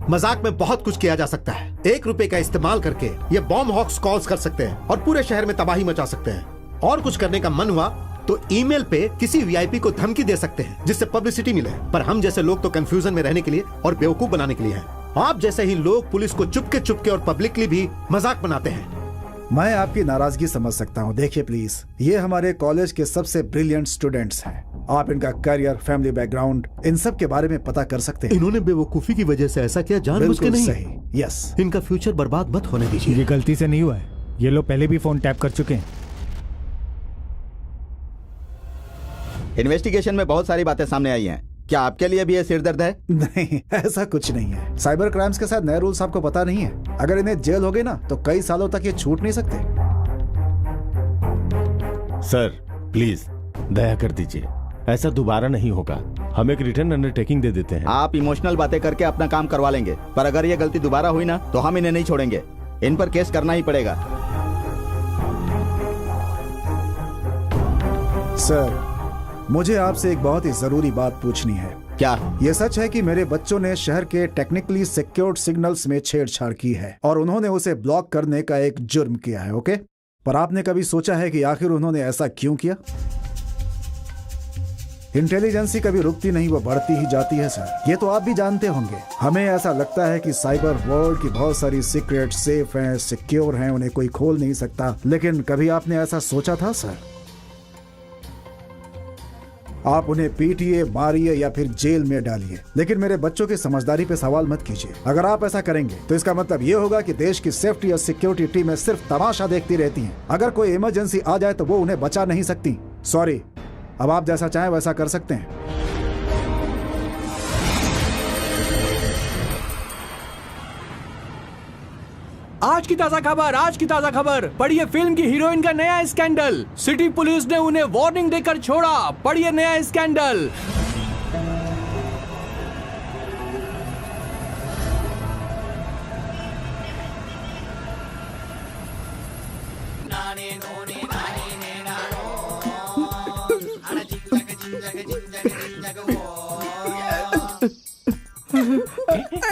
मजाक में बहुत कुछ किया जा सकता है। 1 रुपए का इस्तेमाल करके ये बॉम्ब हॉक्स कॉल्स कर सकते हैं और पूरे शहर में तबाही मचा सकते हैं। और कुछ करने का मन हुआ तो ईमेल पे किसी वीआईपी को धमकी दे सकते हैं जिससे पब्लिसिटी मिले। पर हम जैसे लोग तो कंफ्यूजन में रहने के लिए और बेवकूफ बनाने के लिए हैं। आप जैसे ही लोग पुलिस को चुपके और पब्लिकली भी मजाक बनाते हैं। मैं आपकी नाराजगी समझ सकता हूँ। देखिए प्लीज, ये हमारे कॉलेज के सबसे ब्रिलियंट स्टूडेंट्स हैं। आप इनका करियर, फैमिली बैकग्राउंड, इन सब के बारे में पता कर सकते हैं। इन्होंने बेवकूफी की वजह से ऐसा किया, जानबूझ के नहीं। सही, यस। इनका फ्यूचर बर्बाद मत होने दीजिए। ये गलती से नहीं हुआ है, ये लोग पहले भी फोन टैप कर चुके हैं। इन्वेस्टिगेशन में बहुत सारी बातें सामने आई हैं। क्या आपके लिए भी ये सिर दर्द है? नहीं, ऐसा कुछ नहीं है। साइबर क्राइम्स के साथ नए रूल्स आपको पता नहीं है। अगर इन्हें जेल हो गई ना तो कई सालों तक ये छूट नहीं सकते। सर प्लीज दया कर दीजिए, ऐसा दोबारा नहीं होगा। हम एक रिटर्न अंडरटेकिंग दे देते हैं। आप इमोशनल बातें करके अपना काम करवा लेंगे, पर अगर ये गलती दोबारा हुई ना तो हम इन्हें नहीं छोड़ेंगे। इन पर केस करना ही पड़ेगा। सर, मुझे आपसे एक बहुत ही जरूरी बात पूछनी है। क्या ये सच है कि मेरे बच्चों ने शहर के टेक्निकली सिक्योर्ड सिग्नल्स में छेड़छाड़ की है और उन्होंने उसे ब्लॉक करने का एक जुर्म किया है? ओके, पर आपने कभी सोचा है कि आखिर उन्होंने ऐसा क्यों किया? इंटेलिजेंसी कभी रुकती नहीं, वो बढ़ती ही जाती है सर। ये तो आप भी जानते होंगे। हमें ऐसा लगता है कि साइबर वर्ल्ड की बहुत सारी सीक्रेट सेफ हैं, सिक्योर हैं, उन्हें कोई खोल नहीं सकता। लेकिन कभी आपने ऐसा सोचा था सर? आप उन्हें पीटिए, मारिए या फिर जेल में डालिए, लेकिन मेरे बच्चों की समझदारी पे सवाल मत कीजिए। अगर आप ऐसा करेंगे तो इसका मतलब ये होगा कि देश की सेफ्टी और सिक्योरिटी टीमें सिर्फ तमाशा देखती रहती हैं। अगर कोई इमरजेंसी आ जाए तो वो उन्हें बचा नहीं सकती। सॉरी, अब आप जैसा चाहें वैसा कर सकते हैं। आज की ताजा खबर पढ़िए। फिल्म की हीरोइन का नया स्कैंडल। सिटी पुलिस ने उन्हें वार्निंग देकर छोड़ा। पढ़िए नया स्कैंडल।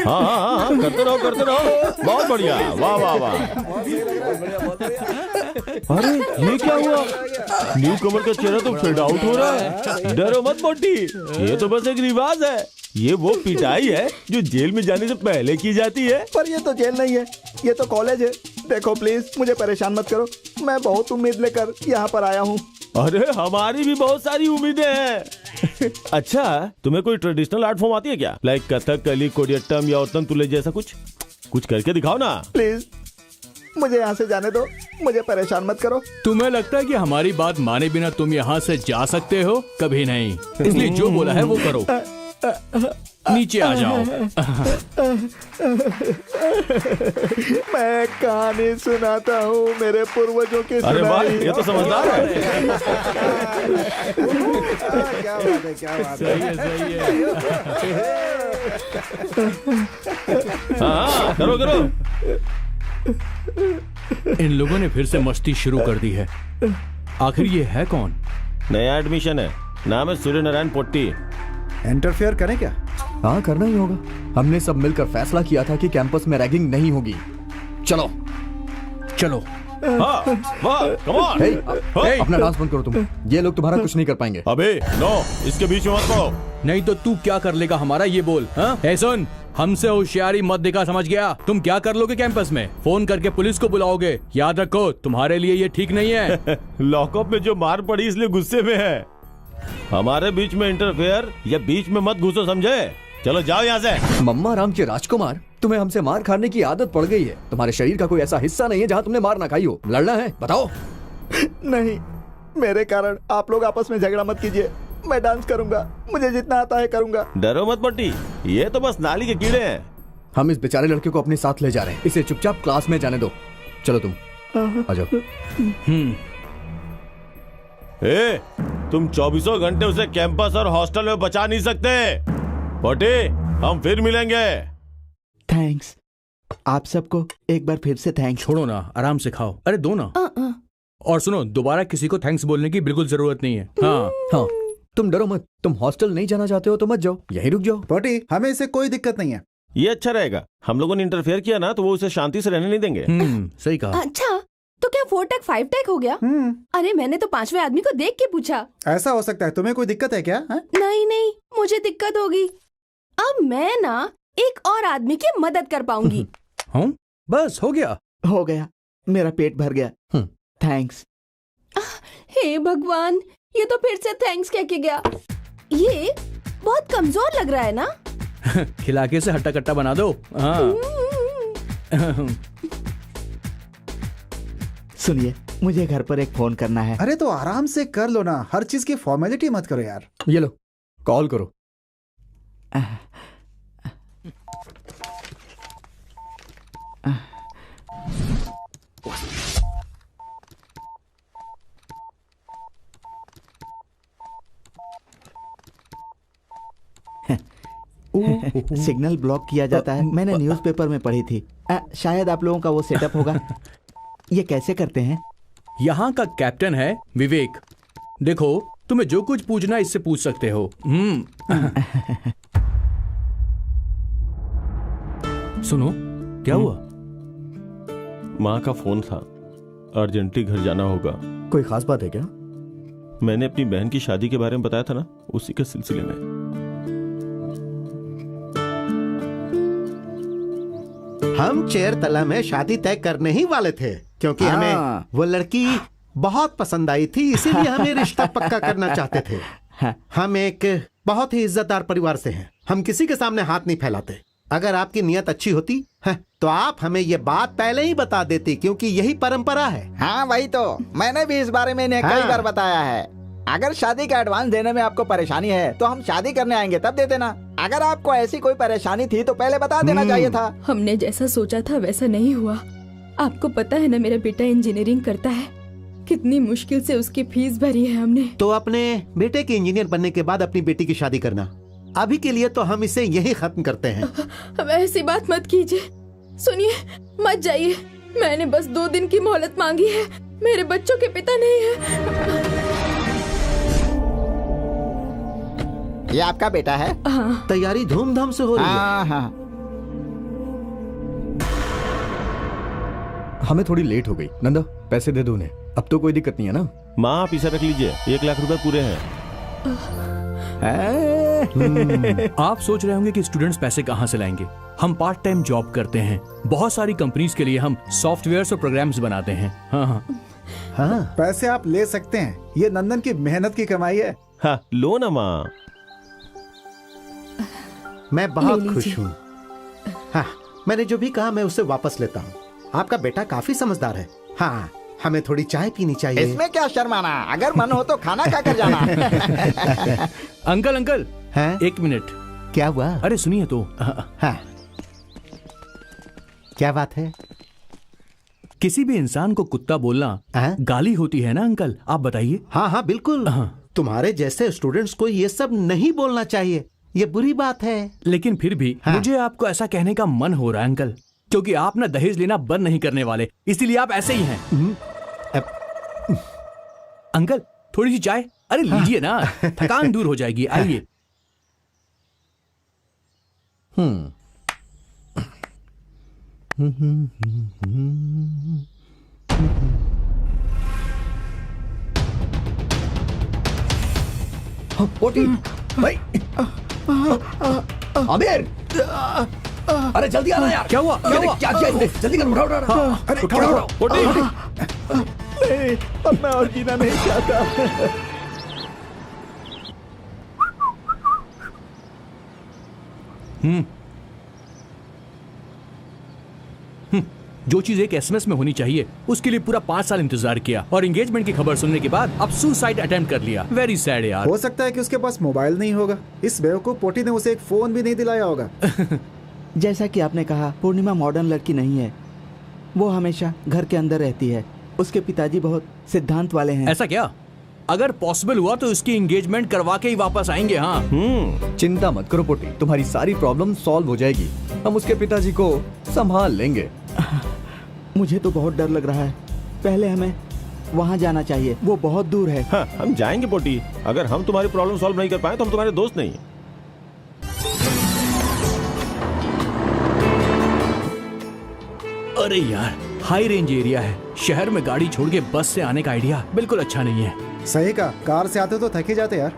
हाँ, करते रहो। बहुत बढ़िया, वाह वाह वाह। अरे ये क्या हुआ? न्यू कमर का चेहरा तो फेड आउट हो रहा है। डरो मत मोटी, ये तो बस एक रिवाज है। ये वो पिटाई है जो जेल में जाने से पहले की जाती है। पर ये तो जेल नहीं है, ये तो कॉलेज है। देखो प्लीज, मुझे परेशान मत करो। मैं बहुत उम्मीद लेकर यहाँ पर आया हूँ। अरे हमारी भी बहुत सारी उम्मीदें हैं। अच्छा, तुम्हें कोई ट्रेडिशनल आर्ट फॉर्म आती है क्या? लाइक कथकली, कोडियट्टम या औतन तुले जैसा कुछ करके दिखाओ ना। प्लीज मुझे यहाँ से जाने दो, मुझे परेशान मत करो। तुम्हें लगता है कि हमारी बात माने बिना तुम यहाँ से जा सकते हो? कभी नहीं। इसलिए जो बोला है वो करो। नीचे आ जाओ। मैं कहानी सुनाता हूँ मेरे पूर्वजों की। अरे वाह, ये तो समझदार है। क्या बात है, क्या बात है। सही है। हाँ, करो। इन लोगों ने फिर से मस्ती शुरू कर दी है। आखिर ये है कौन? नया एडमिशन है, नाम है सूर्य नारायण पोट्टी। इंटरफेयर करें क्या? हाँ, करना ही होगा। हमने सब मिलकर फैसला किया था कि कैंपस में रैगिंग नहीं होगी। चलो। हाँ, वाह, come on। अपना डांस बंद करो तुम। ये लोग तुम्हारा कुछ नहीं कर पाएंगे। अबे नो, इसके बीच में मत पड़ो। नहीं तो तू क्या कर लेगा हमारा, ये बोल। हाँ, सुन, हमसे होशियारी मत दिखा, समझ गया? तुम क्या कर लोगे कैंपस में? फोन करके पुलिस को बुलाओगे। याद रखो, तुम्हारे लिए ये ठीक नहीं है। लॉकअप में जो मार पड़ी इसलिए गुस्से में है। हमारे बीच में इंटरफेयर या बीच में मत घुसो, समझे? चलो जाओ यहाँ से। मम्मा राम के राजकुमार, तुम्हें हमसे मार खाने की आदत पड़ गई है। तुम्हारे शरीर का कोई ऐसा हिस्सा नहीं है जहाँ तुमने मार ना खाई हो। लड़ना है? बताओ। नहीं, मेरे कारण आप लोग आपस में झगड़ा मत कीजिए। मैं डांस करूंगा, मुझे जितना आता है करूंगा। डरो मत पट्टी, ये तो बस नाली के कीड़े हैं। हम इस बेचारे लड़के को अपने साथ ले जा रहे हैं। इसे चुपचाप क्लास में जाने दो। चलो तुम आ जाओ। तुम 24 घंटे उसे कैंपस और हॉस्टल में बचा नहीं सकते। पोटी, हम फिर मिलेंगे। थैंक्स। आप सबको एक बार फिर से थैंक्स। छोड़ो ना, आराम से खाओ। अरे दो ना। और सुनो, दोबारा किसी को थैंक्स बोलने की बिल्कुल जरूरत नहीं है। हाँ, तुम डरो मत। तुम हॉस्टल नहीं जाना चाहते हो तो मत जाओ, यहीं रुक जाओ। पोटी, हमें इससे कोई दिक्कत नहीं है। ये अच्छा रहेगा। हम लोगों ने इंटरफेयर किया ना तो वो उसे शांति से रहने नहीं देंगे। सही कहा। अच्छा तो क्या 4 टैग 5 टैग हो गया? अरे मैंने तो 5वें आदमी को देख के पूछा। ऐसा हो सकता है। तुम्हें कोई दिक्कत है क्या? नहीं नहीं, मुझे दिक्कत होगी। अब मैं ना एक और आदमी की मदद कर पाऊंगी। बस हो गया। हो गया, मेरा पेट भर गया। थैंक्स। हे भगवान, ये तो फिर से थैंक्स कह के गया। ये बहुत कमजोर लग रहा है ना? खिलाके से हट्टा कट्टा बना दो। सुनिए, मुझे घर पर एक फोन करना है। अरे तो आराम से कर लो ना, हर चीज की फॉर्मेलिटी मत करो यार। ये लो, कॉल करो। सिग्नल ब्लॉक किया जाता है, मैंने न्यूज़पेपर में पढ़ी थी। शायद आप लोगों का वो सेटअप होगा। ये कैसे करते हैं? यहाँ का कैप्टन है विवेक। देखो, तुम्हें जो कुछ पूछना इससे पूछ सकते हो। सुनो, क्या हुआ? माँ का फोन था, अर्जेंटली घर जाना होगा। कोई खास बात है क्या? मैंने अपनी बहन की शादी के बारे में बताया था ना, उसी के सिलसिले में। हम चेरतला में शादी तय करने ही वाले थे, क्योंकि हमें वो लड़की बहुत पसंद आई थी, इसीलिए हमें रिश्ता पक्का करना चाहते थे। हम एक बहुत ही इज्जतदार परिवार से हैं, हम किसी के सामने हाथ नहीं फैलाते। अगर आपकी नियत अच्छी होती तो आप हमें ये बात पहले ही बता देती, क्योंकि यही परंपरा है। हाँ वही तो, मैंने भी इस बारे में इन्हें कई बार बताया है। अगर शादी का एडवांस देने में आपको परेशानी है तो हम शादी करने आएंगे तब दे देना। अगर आपको ऐसी कोई परेशानी थी तो पहले बता देना चाहिए था। हमने जैसा सोचा था वैसा नहीं हुआ। आपको पता है ना, मेरा बेटा इंजीनियरिंग करता है, कितनी मुश्किल से उसकी फीस भरी है हमने। तो अपने बेटे के इंजीनियर बनने के बाद अपनी बेटी की शादी करना। अभी के लिए तो हम इसे यही खत्म करते हैं। अब ऐसी बात मत कीजिए। सुनिए, मत जाइए। मैंने बस 2 दिन की मोहलत मांगी है, मेरे बच्चों के पिता नहीं है। ये आपका बेटा है? हाँ। तैयारी धूमधाम से हो रही है। हाँ। हमें थोड़ी लेट हो गई। नंदा, पैसे दे दो उन्हें। अब तो कोई दिक्कत नहीं है ना? माँ, आप इसे रख लीजिए, 1 लाख रुपए पूरे हैं। आप सोच रहे होंगे कि स्टूडेंट्स पैसे कहाँ से लाएंगे। हम पार्ट टाइम जॉब करते हैं, बहुत सारी कंपनीज के लिए हम सॉफ्टवेयर और प्रोग्राम्स बनाते हैं। हाँ, पैसे आप ले सकते हैं, ये नंदन की मेहनत की कमाई है। हाँ, लो ना माँ। मैं बहुत खुश हूँ। हाँ, मैंने जो भी कहा मैं उसे वापस लेता हूँ। आपका बेटा काफी समझदार है। हाँ, हमें थोड़ी चाय पीनी चाहिए। इसमें क्या शर्माना, अगर मन हो तो खाना खाकर जाना। अंकल, हैं? 1 मिनट। क्या हुआ? अरे सुनिए तो। हाँ, क्या बात है? किसी भी इंसान को कुत्ता बोलना गाली होती है ना अंकल, आप बताइए। हाँ हाँ बिल्कुल। तुम्हारे जैसे स्टूडेंट्स को ये सब नहीं बोलना चाहिए, ये बुरी बात है। लेकिन फिर भी मुझे आपको ऐसा कहने का मन हो रहा है अंकल, क्योंकि आप ना दहेज लेना बंद नहीं करने वाले, इसीलिए आप ऐसे ही हैं। अंकल, थोड़ी सी चाय। अरे लीजिए ना, थकान दूर हो जाएगी। आइए। पोटी भाई, आमिर, अरे जल्दी आना यार। क्या हुआ? क्या किया इसने? जल्दी कर, उठाओ। अरे उठाओ पोटी। नहीं, अब मैं और जीना नहीं चाहता। जो चीज एक एसएमएस में होनी चाहिए उसके लिए पूरा 5 साल इंतजार किया, और एंगेजमेंट की खबर सुनने के बाद अब सुसाइड अटेम्प्ट कर लिया। वेरी सैड यार। हो सकता है कि उसके पास मोबाइल नहीं होगा, इस बेवकूफ पोटी ने उसे एक फोन भी नहीं दिलाया होगा। जैसा कि आपने कहा, पूर्णिमा मॉडर्न लड़की नहीं है, वो हमेशा घर के अंदर रहती है। उसके पिताजी बहुत सिद्धांत वाले हैं। ऐसा क्या? अगर पॉसिबल हुआ तो इसकी एंगेजमेंट करवा के ही वापस आएंगे। हाँ। चिंता मत करो पोटी, तुम्हारी सारी प्रॉब्लम सॉल्व हो जाएगी। हम उसके पिताजी को संभाल लेंगे। मुझे तो बहुत डर लग रहा है। पहले हमें वहाँ जाना चाहिए, वो बहुत दूर है। हाँ, हम जाएंगे पोटी। अगर हम तुम्हारी प्रॉब्लम सॉल्व नहीं कर पाए तो हम तुम्हारे दोस्त नहीं। अरे यार, हाई रेंज एरिया है, शहर में गाड़ी छोड़ के बस से आने का आइडिया बिल्कुल अच्छा नहीं है। सही का, कार से आते तो थक ही जाते यार।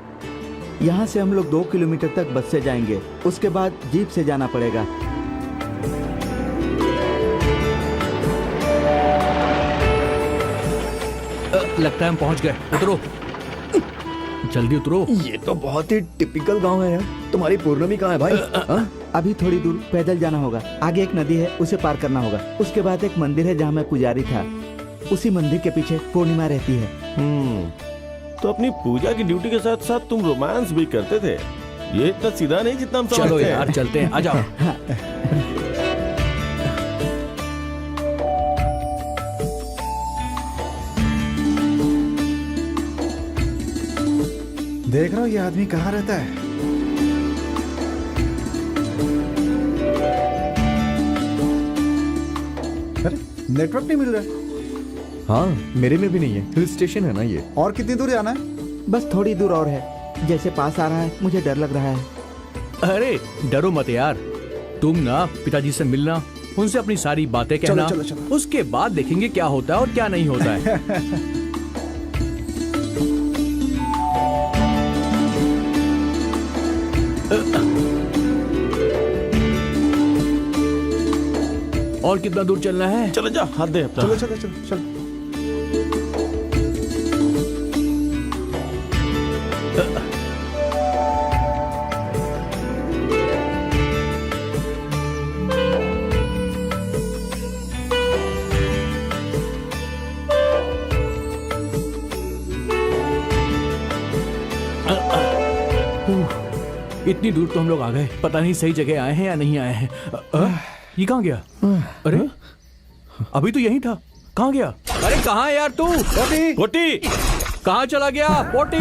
यहाँ से हम लोग 2 किलोमीटर तक बस से जाएंगे, उसके बाद जीप से जाना पड़ेगा। लगता है हम पहुंच गए। उतरो, जल्दी उतरो। ये तो बहुत ही टिपिकल गांव है यार। तुम्हारी पूर्णमी कहाँ है भाई? अभी थोड़ी दूर पैदल जाना होगा, आगे एक नदी है, उसे पार करना होगा। उसके बाद एक मंदिर है जहाँ मैं पुजारी था, उसी मंदिर के पीछे पूर्णिमा रहती है। तो अपनी पूजा की ड्यूटी के साथ साथ तुम रोमांस भी करते थे। ये इतना सीधा नहीं जितना हम समझते हैं। चलो यार चलते हैं, आ जाओ। देख रहा हूँ ये आदमी कहाँ रहता है। अरे नेटवर्क नहीं मिल रहा। हाँ, मेरे में भी नहीं है। हिल स्टेशन है ना ये। और कितनी दूर जाना है? बस थोड़ी दूर और है। जैसे पास आ रहा है, मुझे डर लग रहा है। अरे डरो मत यार, तुम ना पिताजी से मिलना, उनसे अपनी सारी बातें कहना। चलो, चलो, चलो। उसके बाद देखेंगे क्या होता है और क्या नहीं होता है। और कितना दूर चलना है? चलो जा, हाथ दे अपना। चलो चलो चलो चलो। इतनी दूर तो हम लोग आ गए, पता नहीं सही जगह आए हैं या नहीं आए हैं। ये कहाँ गया? अरे अभी तो यही था, कहाँ गया? अरे कहाँ है यार तू? पोटी, पोटी कहाँ चला गया? पोटी,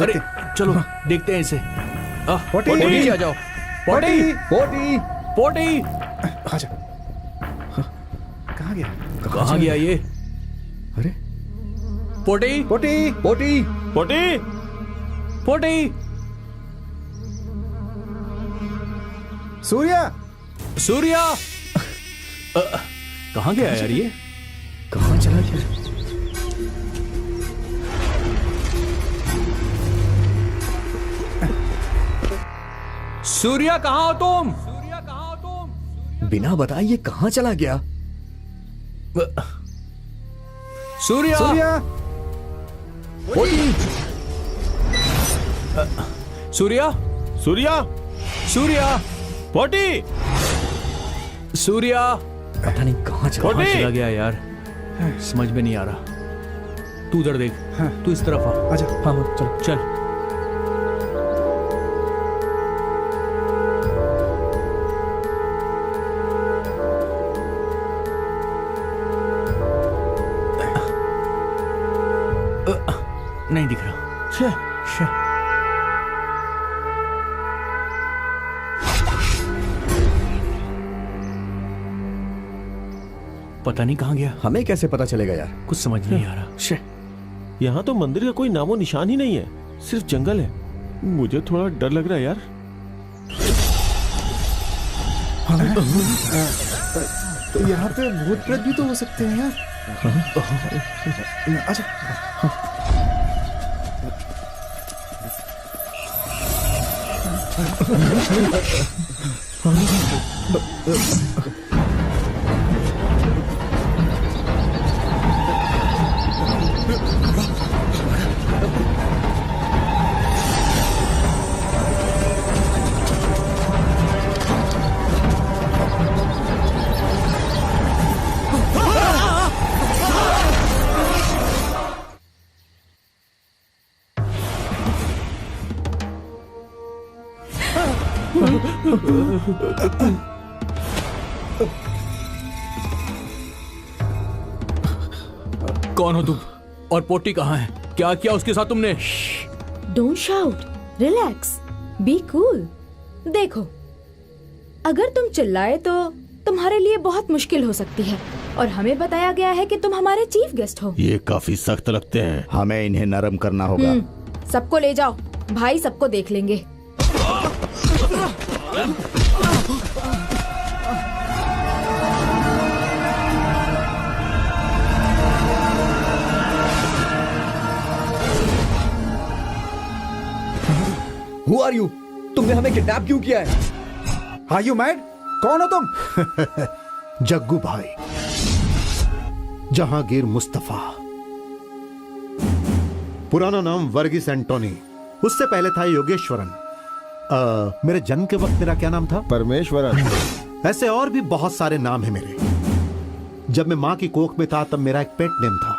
अरे चलो देखते हैं इसे। पोटी, पोटी नीचे आ जाओ। पोटी, पोटी, पोटी, आजा। कहाँ गया? कहाँ गया ये? अरे पोटी, पोटी, पोटी, पोटी, पोटी, सूर्या, सूर्या, कहाँ गया यार ये? कहाँ चला गया? सूर्या कहाँ हो तुम? सूर्या कहाँ हो तुम? बिना बताए ये कहाँ चला गया? सूर्या, सूर्या, पोटी, सूर्या, सूर्या, सूर्या, पोटी, सूर्या, पता नहीं कहाँ चला। कहाँ चला गया यार, समझ में नहीं आ रहा। तू उधर देख, तू इस तरफ आ। आजा। हाँ हाँ चलो। चल। नहीं दिख रहा। शे। पता नहीं कहाँ गया। हमें कैसे पता चलेगा यार? कुछ समझ नहीं आ रहा। शे। यहाँ तो मंदिर का कोई नामो निशान ही नहीं है, सिर्फ जंगल है। मुझे थोड़ा डर लग रहा है यार। यहाँ पे भूत प्रेत भी तो हो सकते हैं यार। आजा। कौन हो तुम? और पोटी कहाँ है? क्या किया उसके साथ तुमने? Don't shout, relax, be cool. देखो, अगर तुम चिल्लाए तो तुम्हारे लिए बहुत मुश्किल हो सकती है, और हमें बताया गया है कि तुम हमारे चीफ गेस्ट हो। ये काफी सख्त लगते हैं। हमें इन्हें नरम करना होगा। सबको ले जाओ, भाई सबको देख लेंगे। Who are you? तुमने हमें किडनैप क्यों किया है? Are you mad? कौन हो तुम? जग्गू भाई, जहांगीर मुस्तफा, पुराना नाम वर्गीस एंटोनी, उससे पहले था योगेश्वरन। मेरे जन्म के वक्त मेरा क्या नाम था? परमेश्वरन। ऐसे और भी बहुत सारे नाम हैं मेरे। जब मैं मां की कोख में था तब मेरा एक पेट नेम था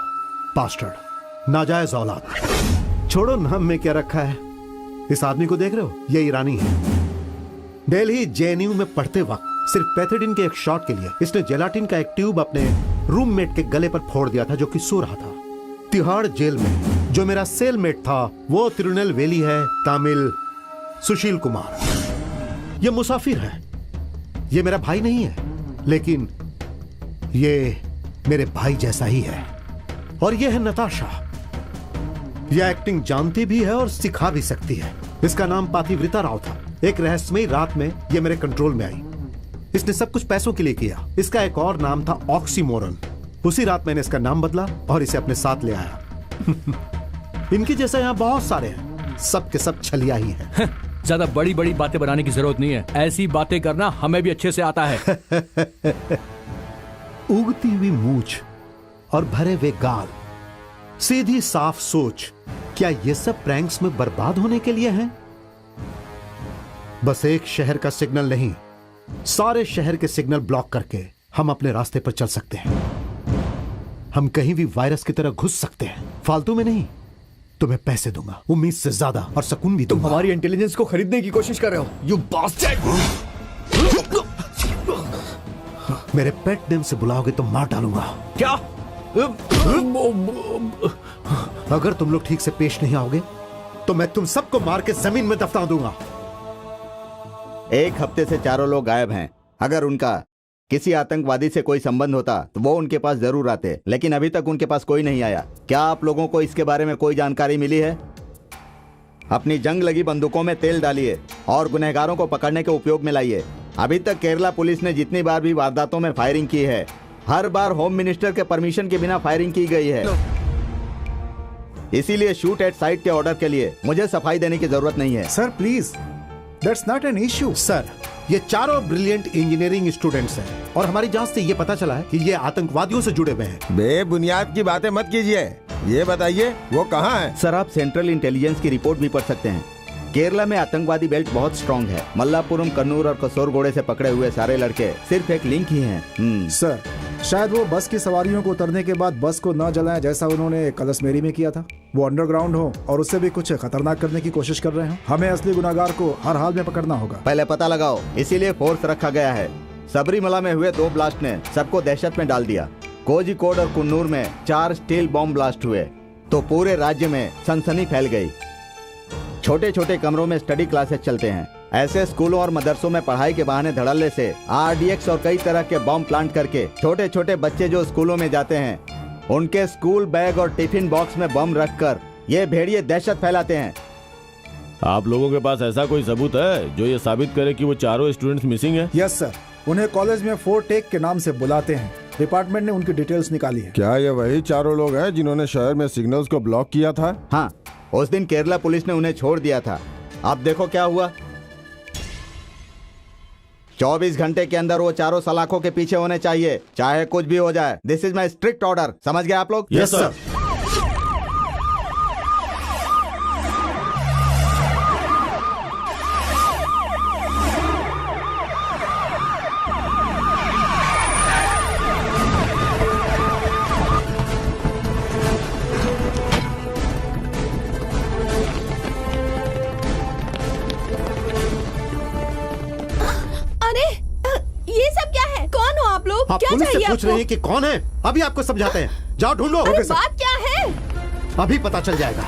बास्टर्ड, नाजायज औलाद। छोड़ो नाम में क्या रखा है। इस आदमी को देख रहे हो, ये ईरानी है। दिल्ली जेएनयू में पढ़ते वक्त सिर्फ पैथेडिन के एक शॉट के लिए इसने जेलाटिन का एक ट्यूब अपने रूममेट के गले पर फोड़ दिया था जो कि सो रहा था। तिहाड़ जेल में जो मेरा सेलमेट था वो तिरुनेलवेली है, तमिल सुशील कुमार। ये मुसाफिर है, ये मेरा भाई नहीं है, लेकिन ये मेरे भाई जैसा ही है। और ये है नताशा। ये एक्टिंग जानती भी है और सिखा भी सकती है। इसका नाम पातिव्रता राव था। एक रहस्यमयी रात में ये मेरे कंट्रोल में आई। इसने सब कुछ पैसों के लिए किया। इसका एक और नाम था ऑक्सीमोरन। उसी रात मैंने इसका नाम बदला और इसे अपने साथ ले आया। इनके जैसे यहाँ बहुत सारे हैं, सब के सब छलिया ही हैं। ज्यादा बड़ी बड़ी बातें बनाने की जरूरत नहीं है। ऐसी बातें करना हमें भी अच्छे से आता है। उगती हुई मूछ और भरे हुए गाल, सीधी साफ सोच, क्या ये सब प्रैंक्स में बर्बाद होने के लिए हैं? बस एक शहर का सिग्नल नहीं, सारे शहर के सिग्नल ब्लॉक करके हम अपने रास्ते पर चल सकते हैं। हम कहीं भी वायरस की तरह घुस सकते हैं। फालतू में नहीं, तुम्हें पैसे दूंगा, उम्मीद से ज्यादा, और सुकून भी तुम दूंगा। हमारी इंटेलिजेंस को खरीदने की कोशिश कर रहे हो, यू बास्टर्ड। मेरे पेट नेम से बुलाओगे तो मार डालूंगा। क्या? अगर तुम लोग ठीक से पेश नहीं आओगे तो मैं तुम सबको मार के जमीन में दफना दूंगा। एक हफ्ते से चारों लोग गायब हैं। अगर उनका किसी आतंकवादी से कोई संबंध होता तो वो उनके पास जरूर आते, लेकिन अभी तक उनके पास कोई नहीं आया। क्या आप लोगों को इसके बारे में कोई जानकारी मिली है? अपनी जंग लगी बंदूकों में तेल डालिए और गुनहगारों को पकड़ने के उपयोग में लाइए। अभी तक केरला पुलिस ने जितनी बार भी वारदातों में फायरिंग की है, हर बार होम मिनिस्टर के परमिशन के बिना फायरिंग की गई है। इसीलिए शूट एट साइट के ऑर्डर के लिए मुझे सफाई देने की जरूरत नहीं है। Sir please, that's not an issue. Sir, ये चारों ब्रिलियंट इंजीनियरिंग स्टूडेंट्स हैं और हमारी जांच से ये पता चला है कि ये आतंकवादियों से जुड़े हुए हैं। बेबुनियाद की बातें मत कीजिए। ये बताइए वो कहाँ है? सर, आप सेंट्रल इंटेलिजेंस की रिपोर्ट भी पढ़ सकते हैं। केरला में आतंकवादी बेल्ट बहुत स्ट्रॉन्ग है। मल्लापुरम, कन्नूर और कसोरगोड़े से पकड़े हुए सारे लड़के सिर्फ एक लिंक ही हैं। सर, शायद वो बस की सवारियों को उतरने के बाद बस को न जलाएं, जैसा उन्होंने कलसमेरी में किया था। वो अंडरग्राउंड हो और उससे भी कुछ खतरनाक करने की कोशिश कर रहे हो। हमें असली गुनाहगार को हर हाल में पकड़ना होगा। पहले पता लगाओ, इसीलिए फोर्स रखा गया है। सबरीमला में हुए 2 ब्लास्ट ने सबको दहशत में डाल दिया। कोझिकोड और कुन्नूर में 4 स्टील बॉम्ब ब्लास्ट हुए तो पूरे राज्य में सनसनी फैल गई। छोटे छोटे कमरों में स्टडी क्लासेस चलते हैं। ऐसे स्कूलों और मदरसों में पढ़ाई के बहाने धड़ल्ले से RDX और कई तरह के बॉम्ब प्लांट करके छोटे छोटे बच्चे जो स्कूलों में जाते हैं उनके स्कूल बैग और टिफिन बॉक्स में बम रखकर ये भेड़िए दहशत फैलाते हैं। आप लोगों के पास ऐसा कोई सबूत है जो ये साबित करे कि वो चारों स्टूडेंट्स मिसिंग हैं? यस सर, उन्हें कॉलेज में 4 टेक के नाम से बुलाते हैं। डिपार्टमेंट ने उनकी डिटेल्स निकाली है। क्या ये वही चारों लोग हैं जिन्होंने शहर में सिग्नल्स को ब्लॉक किया था? हाँ, उस दिन केरला पुलिस ने उन्हें छोड़ दिया था। अब देखो क्या हुआ। 24 घंटे के अंदर वो चारों सलाखों के पीछे होने चाहिए, चाहे कुछ भी हो जाए। This is my strict order. समझ गए आप लोग? Yes sir. आप क्या पुलिस से चाहिए पूछ रहे आपको? हैं कि कौन है? अभी आपको समझाते हैं, जाओ ढूंढो। अरे बात क्या है? अभी पता चल जाएगा।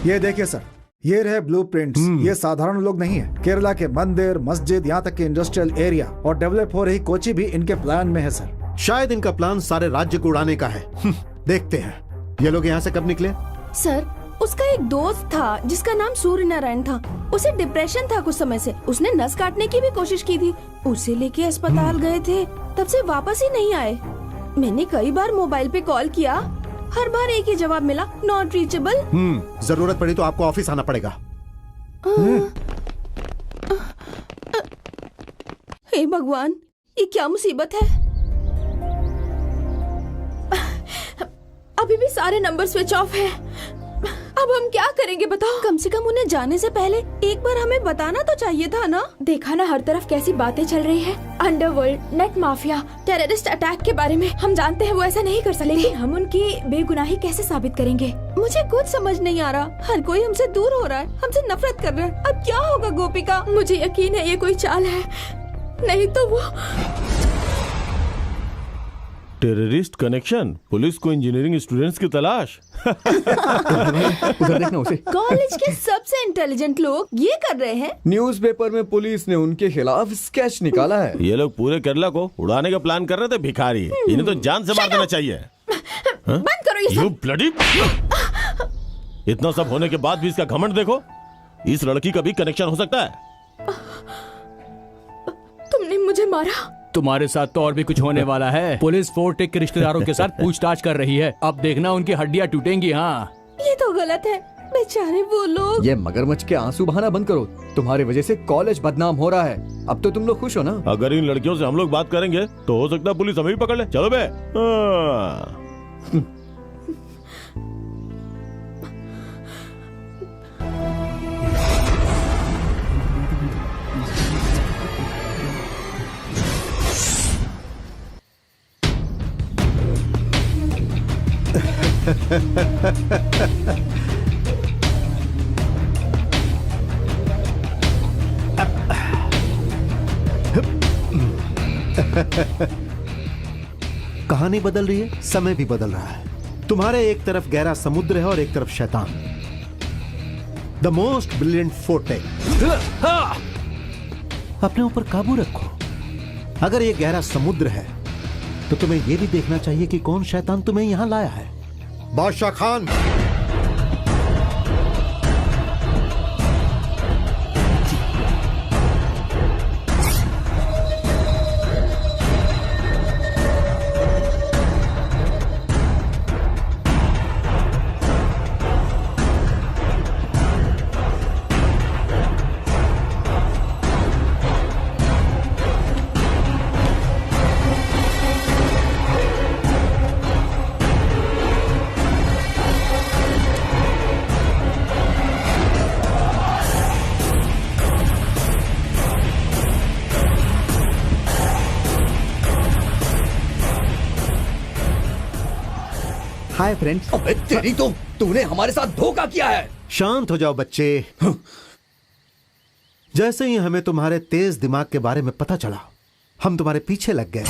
ये देखिए सर, ये रहे ब्लूप्रिंट्स। ये साधारण लोग नहीं है। केरला के मंदिर, मस्जिद, यहाँ तक कि इंडस्ट्रियल एरिया और डेवलप हो रही कोची भी इनके प्लान में है सर। शायद इनका प्लान सारे राज्य को उड़ाने का है। देखते हैं ये लोग यहाँ से कब निकले। सर, उसका एक दोस्त था जिसका नाम सूर्य नारायण था। उसे डिप्रेशन था कुछ समय से। उसने नस काटने की भी कोशिश की थी। उसे लेके अस्पताल गए थे, तब से वापस ही नहीं आए। मैंने कई बार मोबाइल पे कॉल किया, हर बार एक ही जवाब मिला, नॉट रीचेबल। जरूरत पड़ी तो आपको ऑफिस आना पड़ेगा। हे भगवान, ये क्या मुसीबत है। अभी भी सारे नंबर स्विच ऑफ है। अब हम क्या करेंगे बताओ। कम से कम उन्हें जाने से पहले एक बार हमें बताना तो चाहिए था ना। देखा ना हर तरफ कैसी बातें चल रही है। Underworld, net mafia, terrorist attack के बारे में। हम जानते हैं वो ऐसा नहीं कर सकते, लेकिन हम उनकी बेगुनाही कैसे साबित करेंगे। मुझे कुछ समझ नहीं आ रहा। हर कोई हमसे दूर हो रहा है, हमसे नफरत कर रहा है। अब क्या होगा गोपिका? मुझे यकीन है ये कोई चाल है, नहीं तो वो टेररिस्ट कनेक्शन, पुलिस को इंजीनियरिंग स्टूडेंट्स की तलाश। उधर देखना उसे। कॉलेज के सबसे इंटेलिजेंट लोग ये कर रहे हैं। न्यूज़पेपर में पुलिस ने उनके खिलाफ स्केच निकाला है। ये लोग पूरे केरला को उड़ाने का प्लान कर रहे थे। भिखारी, इन्हें तो जान से मार देना चाहिए। बंद करो ये You bloody! इतना सब होने के बाद भी इसका घमंड देखो। इस लड़की का भी कनेक्शन हो सकता है। तुमने मुझे मारा। तुम्हारे साथ तो और भी कुछ होने वाला है। पुलिस फोर्टेक के रिश्तेदारों के साथ पूछताछ कर रही है। अब देखना उनकी हड्डियां टूटेंगी। हाँ, ये तो गलत है, बेचारे वो लोग। ये मगरमच्छ के आंसू बहाना बंद करो। तुम्हारी वजह से कॉलेज बदनाम हो रहा है। अब तो तुम लोग खुश हो ना? अगर इन लड़कियों से हम लोग बात करेंगे तो हो सकता है पुलिस हमें भी पकड़ ले। चलो बे। कहानी बदल रही है, समय भी बदल रहा है। तुम्हारे एक तरफ गहरा समुद्र है और एक तरफ शैतान, द मोस्ट ब्रिलियंट फोर्टेक। अपने ऊपर काबू रखो। अगर ये गहरा समुद्र है तो तुम्हें यह भी देखना चाहिए कि कौन शैतान तुम्हें यहां लाया है। बादशाह खान, हाय फ्रेंड्स। अबे तेरी तो, तूने हमारे साथ धोखा किया है। शांत हो जाओ बच्चे। जैसे ही हमें तुम्हारे तेज दिमाग के बारे में पता चला, हम तुम्हारे पीछे लग गए।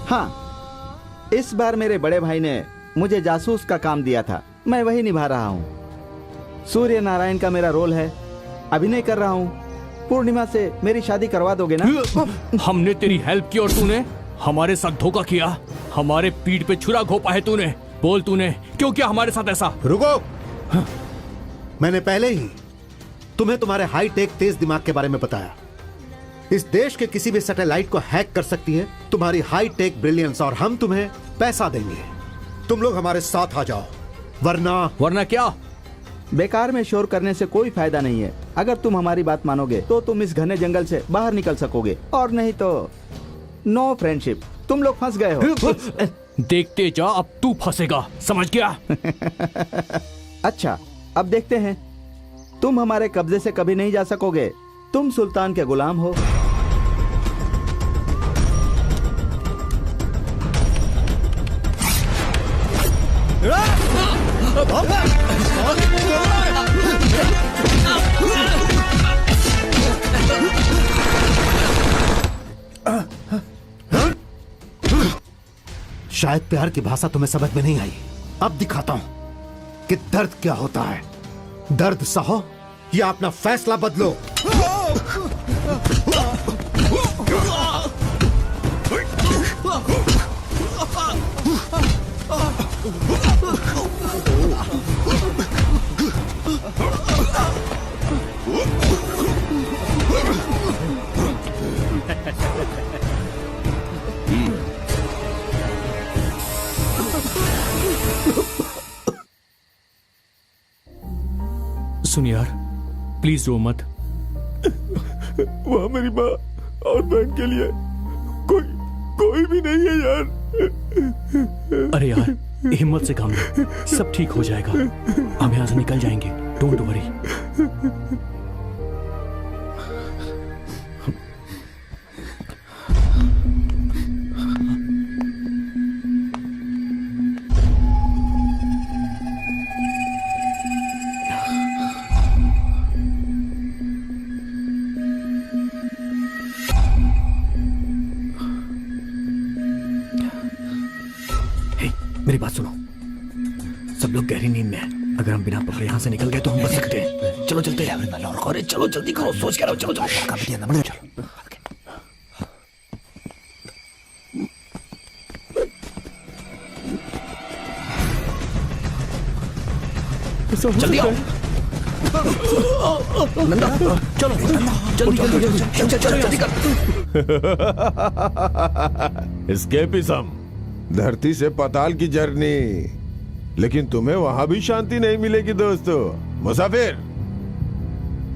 हाँ, इस बार मेरे बड़े भाई ने मुझे जासूस का काम दिया था, मैं वही निभा रहा हूँ। सूर्य नारायण का मेरा रोल है, अभिनय कर रहा हूँ। पूर्णिमा से मेरी शादी करवा दोगे ना? हमने तेरी हेल्प की और तूने हमारे साथ धोखा किया। हमारे पीठ पे छुरा घोंपा है तूने। बोल, तूने क्यों किया हमारे साथ ऐसा? रुको। मैंने पहले ही तुम्हें तुम्हारे हाई टेक तेज दिमाग के बारे में बताया। इस देश के किसी भी सैटेलाइट को हैक कर सकती है तुम्हारी हाई टेक ब्रिलियंस, और हम तुम्हें पैसा देंगे। तुम लोग हमारे साथ आ जाओ, वरना क्या? बेकार में शोर करने से कोई फायदा नहीं है। अगर तुम हमारी बात मानोगे तो तुम इस घने जंगल से बाहर निकल सकोगे, और नहीं तो नो फ्रेंडशिप। तुम लोग फंस गए हो। देखते जा, अब तू फंसेगा, समझ गया? अच्छा, अब देखते हैं। तुम हमारे कब्जे से कभी नहीं जा सकोगे। तुम सुल्तान के गुलाम हो। शायद प्यार की भाषा तुम्हें समझ में नहीं आई। अब दिखाता हूं कि दर्द क्या होता है। दर्द सहो या अपना फैसला बदलो। सुन यार, प्लीज रो मत। वहाँ मेरी माँ और बहन के लिए कोई भी नहीं है यार। अरे यार, हिम्मत से काम ले, सब ठीक हो जाएगा। हम यहाँ से निकल जाएंगे, डोंट वरी। मेरी बात सुनो, सब लोग गहरी नींद में हैं। अगर हम बिना पकड़े यहाँ से निकल गए तो हम बच सकते हैं। चलो चलते हैं। अरे चलो जल्दी करो, सोच के रहो। चलो चलो जल्दी आओ। नंदा चलो, जल्दी कर। एस्केपिज्म, धरती से पाताल की जर्नी, लेकिन तुम्हें वहां भी शांति नहीं मिलेगी दोस्तों। मुसाफिर,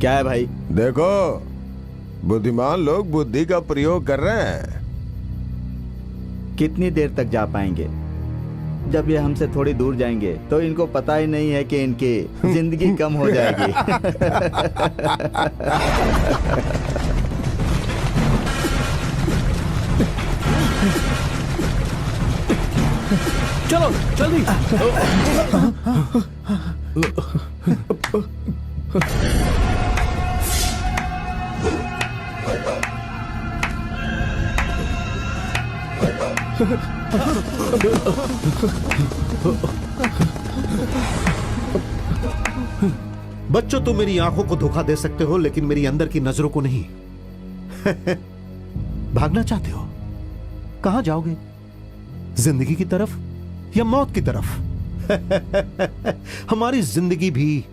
क्या है भाई? देखो, बुद्धिमान लोग बुद्धि का प्रयोग कर रहे हैं। कितनी देर तक जा पाएंगे? जब ये हमसे थोड़ी दूर जाएंगे तो इनको पता ही नहीं है कि इनकी जिंदगी कम हो जाएगी। चलो जल्दी। बच्चों, तुम मेरी आंखों को धोखा दे सकते हो, लेकिन मेरी अंदर की नजरों को नहीं। भागना चाहते हो? कहां जाओगे? जिंदगी की तरफ या मौत की तरफ? हमारी जिंदगी भी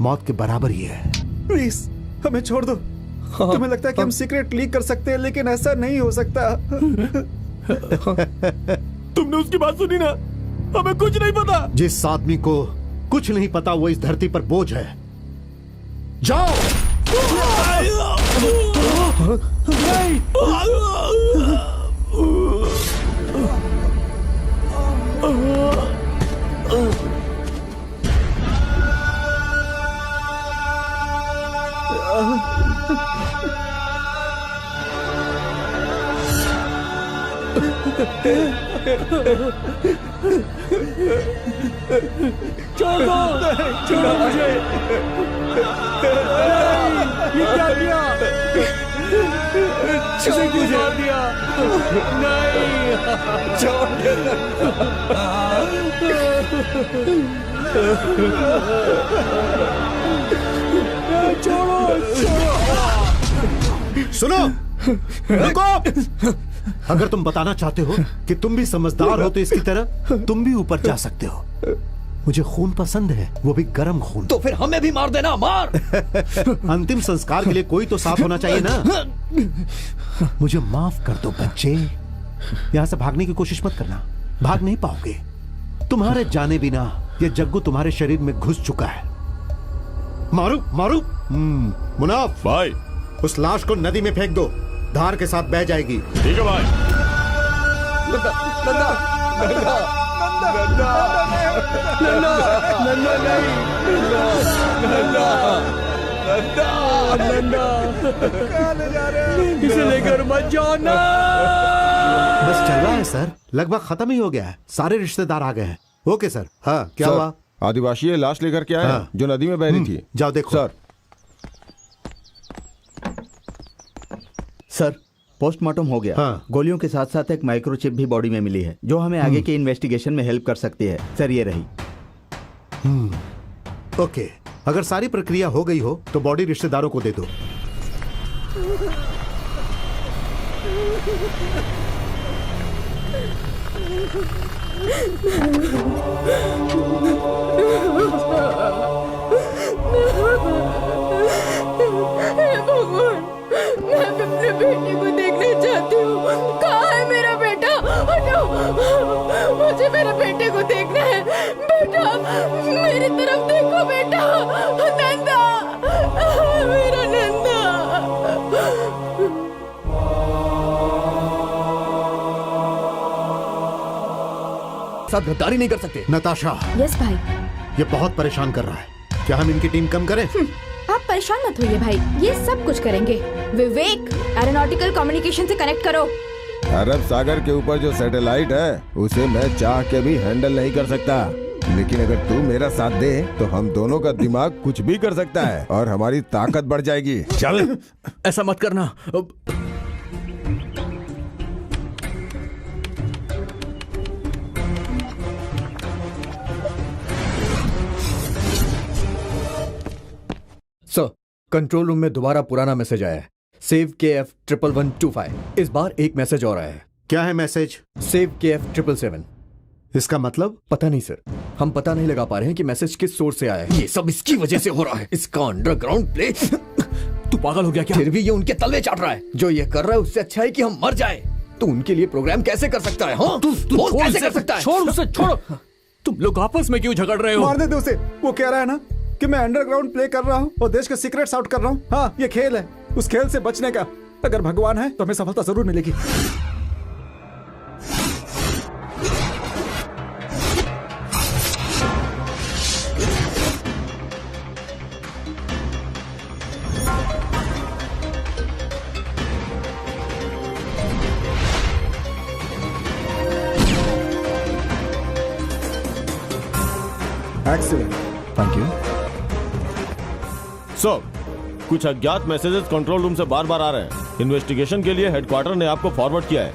मौत के बराबर ही है। प्लीज हमें छोड़ दो। तुम्हें लगता है कि हम सीक्रेट लीक कर सकते हैं, लेकिन ऐसा नहीं हो सकता। तुमने उसकी बात सुनी ना? हमें कुछ नहीं पता। जिस आदमी को कुछ नहीं पता वो इस धरती पर बोझ है। जाओ। छोड़ो मुझे। ये क्या किया? किसे क्यों मार दिया? नहीं, छोड़ो। सुनो, रुको। अगर तुम बताना चाहते हो कि तुम भी समझदार हो तो इसकी तरह तुम भी ऊपर जा सकते हो। मुझे खून पसंद है, वो भी गर्म खून। तो फिर हमें भी मार देना, मार। अंतिम संस्कार के लिए कोई तो साथ होना चाहिए ना। मुझे माफ कर दो बच्चे। यहां से भागने की कोशिश मत करना, भाग नहीं पाओगे। तुम्हारे जाने बिना ये जग्गू तुम्हारे शरीर में घुस चुका है। मारू मारू। मुनाफ भाई, उस लाश को नदी में फेंक दो, धार के साथ बह जाएगी। ठीक है भाई। नंदा, नंदा, नंदा, नंदा, नंदा, नंदा नहीं, नंदा, नंदा, नंदा, इसे लेकर मत जाओ ना। बस चल रहा है सर, लगभग खत्म ही हो गया है। सारे रिश्तेदार आ गए हैं। Okay sir. हाँ, क्या हुआ? आदिवासी ये लाश लेकर के आए हैं, जो नदी में बह रही थी। जाओ देखो। सर, पोस्टमार्टम हो गया। हाँ। गोलियों के साथ साथ एक माइक्रोचिप भी बॉडी में मिली है, जो हमें आगे के इन्वेस्टिगेशन में हेल्प कर सकती है। सर, ये रही। ओके, अगर सारी प्रक्रिया हो गई हो तो बॉडी रिश्तेदारों को दे दो। भगवान, मैं अपने बेटे को देखना चाहती हूँ। कहाँ है मेरा बेटा? हटो, मुझे मेरे बेटे को देखना है। बेटा, मेरी तरफ देखो बेटा। नंदा, मेरा नंदा। साथ गद्दारी नहीं कर सकते। नताशा, यस भाई। ये बहुत परेशान कर रहा है। क्या हम इनकी टीम कम करें? आप परेशान मत होइए भाई, ये सब कुछ करेंगे। विवेक, एरोनॉटिकल कम्युनिकेशन से कनेक्ट करो। अरब सागर के ऊपर जो सैटेलाइट है उसे मैं चाह के भी हैंडल नहीं कर सकता, लेकिन अगर तू मेरा साथ दे तो हम दोनों का दिमाग कुछ भी कर सकता है और हमारी ताकत बढ़ जाएगी। चल। ऐसा मत करना। सर, कंट्रोल रूम में दोबारा पुराना मैसेज आया है। Save KF11125। इस बार एक मैसेज और आया है। क्या है मैसेज? Save KF777। इसका मतलब? पता नहीं सर, हम पता नहीं लगा पा रहे हैं कि मैसेज किस सोर्स से आया है। ये सब इसकी वजह से हो रहा है, इसका अंडरग्राउंड प्ले। तू पागल हो गया क्या? फिर भी ये उनके तलवे चाट रहा है। जो ये कर रहा है उससे अच्छा है कि हम मर जाए। तो उनके लिए प्रोग्राम कैसे कर सकता है? हाँ, तू कैसे कर सकता है? छोड़ उसे, छोड़ो। तुम लोग आपस में क्यों झगड़ रहे हो? मार दे उसे। वो कह रहा है ना कि मैं अंडरग्राउंड प्ले कर रहा हूँ और देश के सीक्रेट्स आउट कर रहा हूँ। हाँ, ये खेल है, उस खेल से बचने का। अगर भगवान है तो हमें सफलता जरूर मिलेगी। Excellent, thank you. सो कुछ अज्ञात मैसेजेस कंट्रोल रूम से बार बार आ रहे हैं। इन्वेस्टिगेशन के लिए हेडक्वार्टर ने आपको फॉरवर्ड किया है।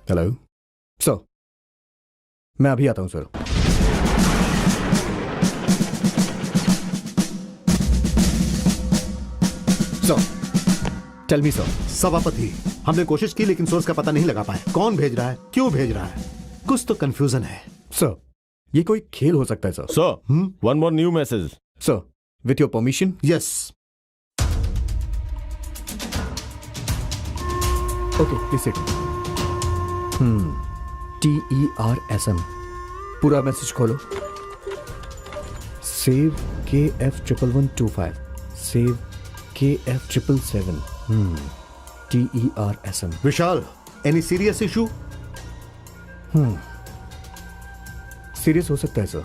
हेलो सर, मैं अभी आता हूं सर। Tell me sir. सभापति, हमने कोशिश की लेकिन सोर्स का पता नहीं लगा पाए। कौन भेज रहा है, क्यों भेज रहा है, कुछ तो कंफ्यूजन है। सर, ये कोई खेल हो सकता है sir. Sir, one more new message. Sir, with your permission. Yes. Okay, please sit. TERSM। पूरा मैसेज खोलो। Save KF11125। Save KF777। TERSM। विशाल, एनी सीरियस इशू? सीरियस हो सकता है सर,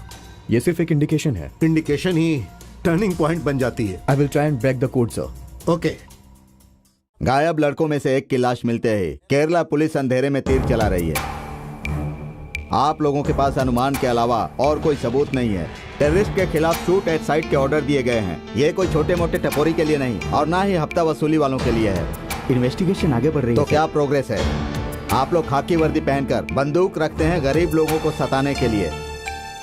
ये सिर्फ एक इंडिकेशन है। इंडिकेशन ही टर्निंग पॉइंट बन जाती है। I will try and break the code sir. Okay. गायब लड़कों में से एक की लाश मिलते ही केरला पुलिस अंधेरे में तीर चला रही है। आप लोगों के पास अनुमान के अलावा और कोई सबूत नहीं है। टेररिस्ट के खिलाफ शूट एट साइट के ऑर्डर दिए गए हैं। ये कोई छोटे मोटे टपोरी के लिए नहीं और ना ही हफ्ता वसूली वालों के लिए है। इन्वेस्टिगेशन आगे बढ़ रही है। तो क्या प्रोग्रेस है? आप लोग खाकी वर्दी पहनकर बंदूक रखते हैं गरीब लोगों को सताने के लिए।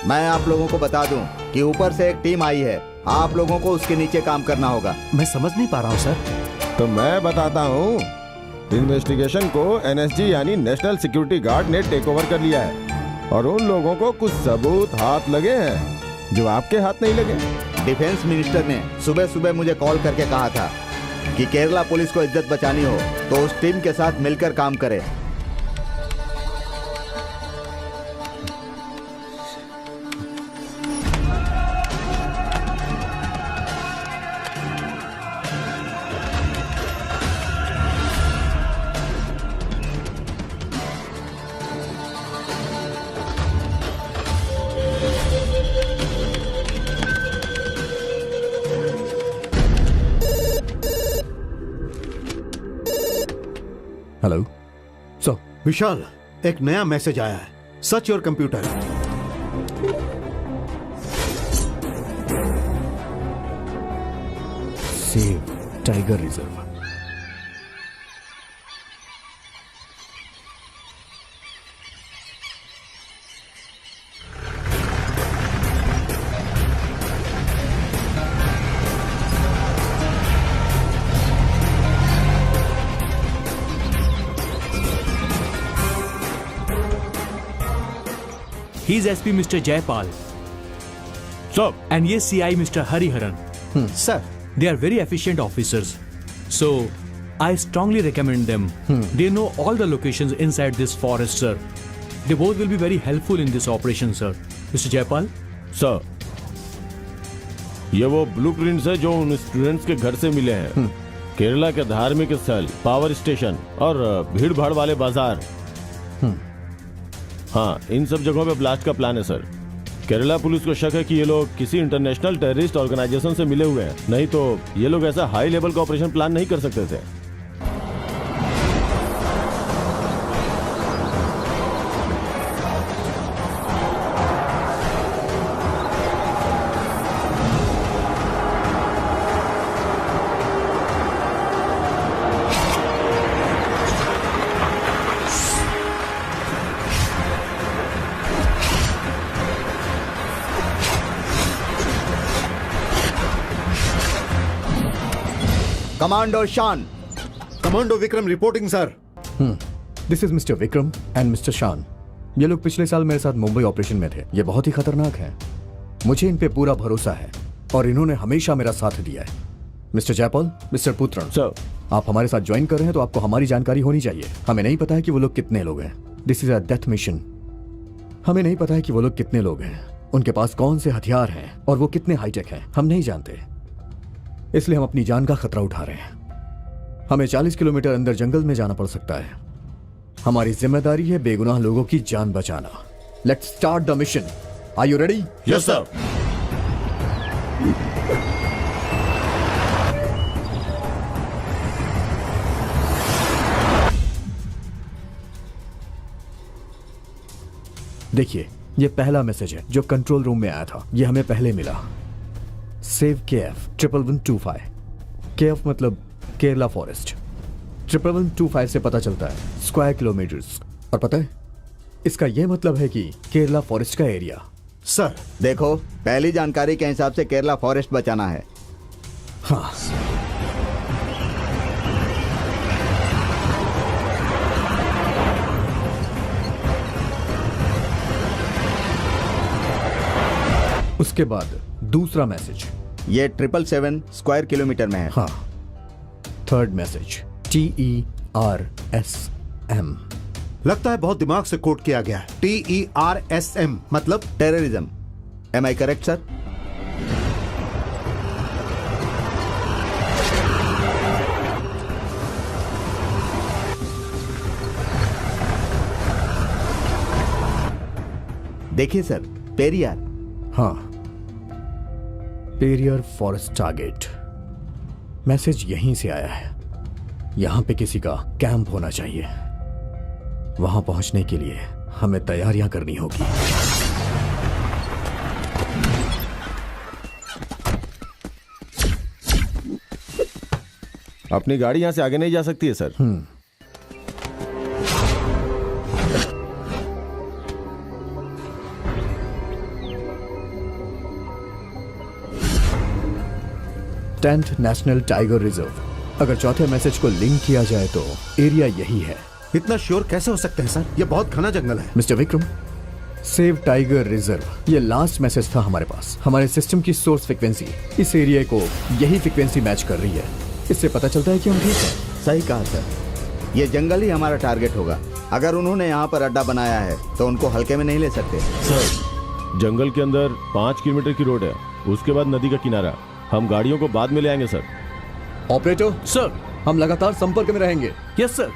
मैं आप लोगों को बता दूं कि ऊपर से एक टीम आई है, आप लोगों को उसके नीचे काम करना होगा। मैं समझ नहीं पा रहा हूँ सर। तो मैं बताता हूँ, इन्वेस्टिगेशन को NSG यानी नेशनल सिक्योरिटी गार्ड ने टेक ओवर कर लिया है और उन लोगों को कुछ सबूत हाथ लगे हैं जो आपके हाथ नहीं लगे। डिफेंस मिनिस्टर ने सुबह सुबह मुझे कॉल करके कहा था कि केरला पुलिस को इज्जत बचानी हो तो उस टीम के साथ मिलकर काम करे। Hello sir. विशाल, एक नया मैसेज आया है। Search your computer. Save tiger reserve. He is SP mister Jaipal sir and ये CI mister Hariharan. Sir They are very efficient officers. So, I strongly recommend them. They know all the locations inside this forest, sir. They both will be very helpful in this operation, sir. Mr. Jaipal? Sir, ये वो blueprints है जो उन students के घर से मिले हैं. केरला के धार्मिक स्थल, पावर स्टेशन और भीड़ भाड़ वाले बाजार. हाँ, इन सब जगहों पे ब्लास्ट का प्लान है सर. केरला पुलिस को शक है कि ये लोग किसी इंटरनेशनल टेररिस्ट ऑर्गेनाइजेशन से मिले हुए हैं. नहीं तो ये लोग ऐसा हाई लेवल का ऑपरेशन प्लान नहीं कर सकते थे. कमांडो शान. Commando Vikram reporting sir. This is mister Vikram and mister शान. ये लोग पिछले साल मेरे साथ मुंबई ऑपरेशन में थे. ये बहुत ही खतरनाक है. मुझे इन पे पूरा भरोसा है और इन्होंने हमेशा मेरा साथ दिया है. Mister Jaipal, mister Puthran, sir, आप हमारे साथ ज्वाइन कर रहे हैं तो आपको हमारी जानकारी होनी चाहिए. हमें नहीं पता है कि वो लोग कितने लोग हैं. This is a death mission. हमें नहीं पता है कि वो लोग कितने लोग हैं, उनके पास कौन से हथियार हैं और वो कितने हाईटेक हैं. हम नहीं जानते, इसलिए हम अपनी जान का खतरा उठा रहे हैं. हमें 40 किलोमीटर अंदर जंगल में जाना पड़ सकता है. हमारी जिम्मेदारी है बेगुनाह लोगों की जान बचाना. Let's start the mission. Are you ready? Yes sir. देखिए, ये पहला मैसेज है जो कंट्रोल रूम में आया था. ये हमें पहले मिला. Save KF 1125. KF मतलब केरला फॉरेस्ट. 1125 से पता चलता है स्क्वायर किलोमीटर्स. और पता है इसका यह मतलब है कि केरला फॉरेस्ट का एरिया. सर देखो, पहली जानकारी के हिसाब से केरला फॉरेस्ट बचाना है. हाँ, उसके बाद दूसरा मैसेज. ये 777 स्क्वायर किलोमीटर में है. हाँ. Third message TERSM. लगता है बहुत दिमाग से कोट किया गया है. TERSM मतलब terrorism. Am I correct sir? देखिए सर, पेरियार. हाँ, पेरियर फॉरेस्ट टारगेट. मैसेज यहीं से आया है. यहां पे किसी का कैंप होना चाहिए. वहां पहुंचने के लिए हमें तैयारियां करनी होगी. अपनी गाड़ी यहाँ से आगे नहीं जा सकती है sir. Tenth national tiger reserve. अगर चौथे मैसेज को लिंक किया जाए तो एरिया यही है. इतना श्योर कैसे हो सकते हैं सर? ये बहुत घना जंगल है. Mister Vikram, save tiger reserve, ये लास्ट मैसेज था हमारे पास. हमारे सिस्टम की सोर्स फ्रिक्वेंसी इस एरिया को यही फ्रिक्वेंसी मैच कर रही है. इससे पता चलता है कि हम ठीक हैं. सही कहा सर. ये जंगल ही हमारा टारगेट होगा. अगर उन्होंने यहाँ पर अड्डा बनाया है तो उनको हल्के में नहीं ले सकते. सर, जंगल के अंदर 5 किलोमीटर की रोड है. उसके बाद नदी का किनारा. हम गाड़ियों को बाद में ले आएंगे सर. Operator sir. हम लगातार संपर्क में रहेंगे. Yes sir.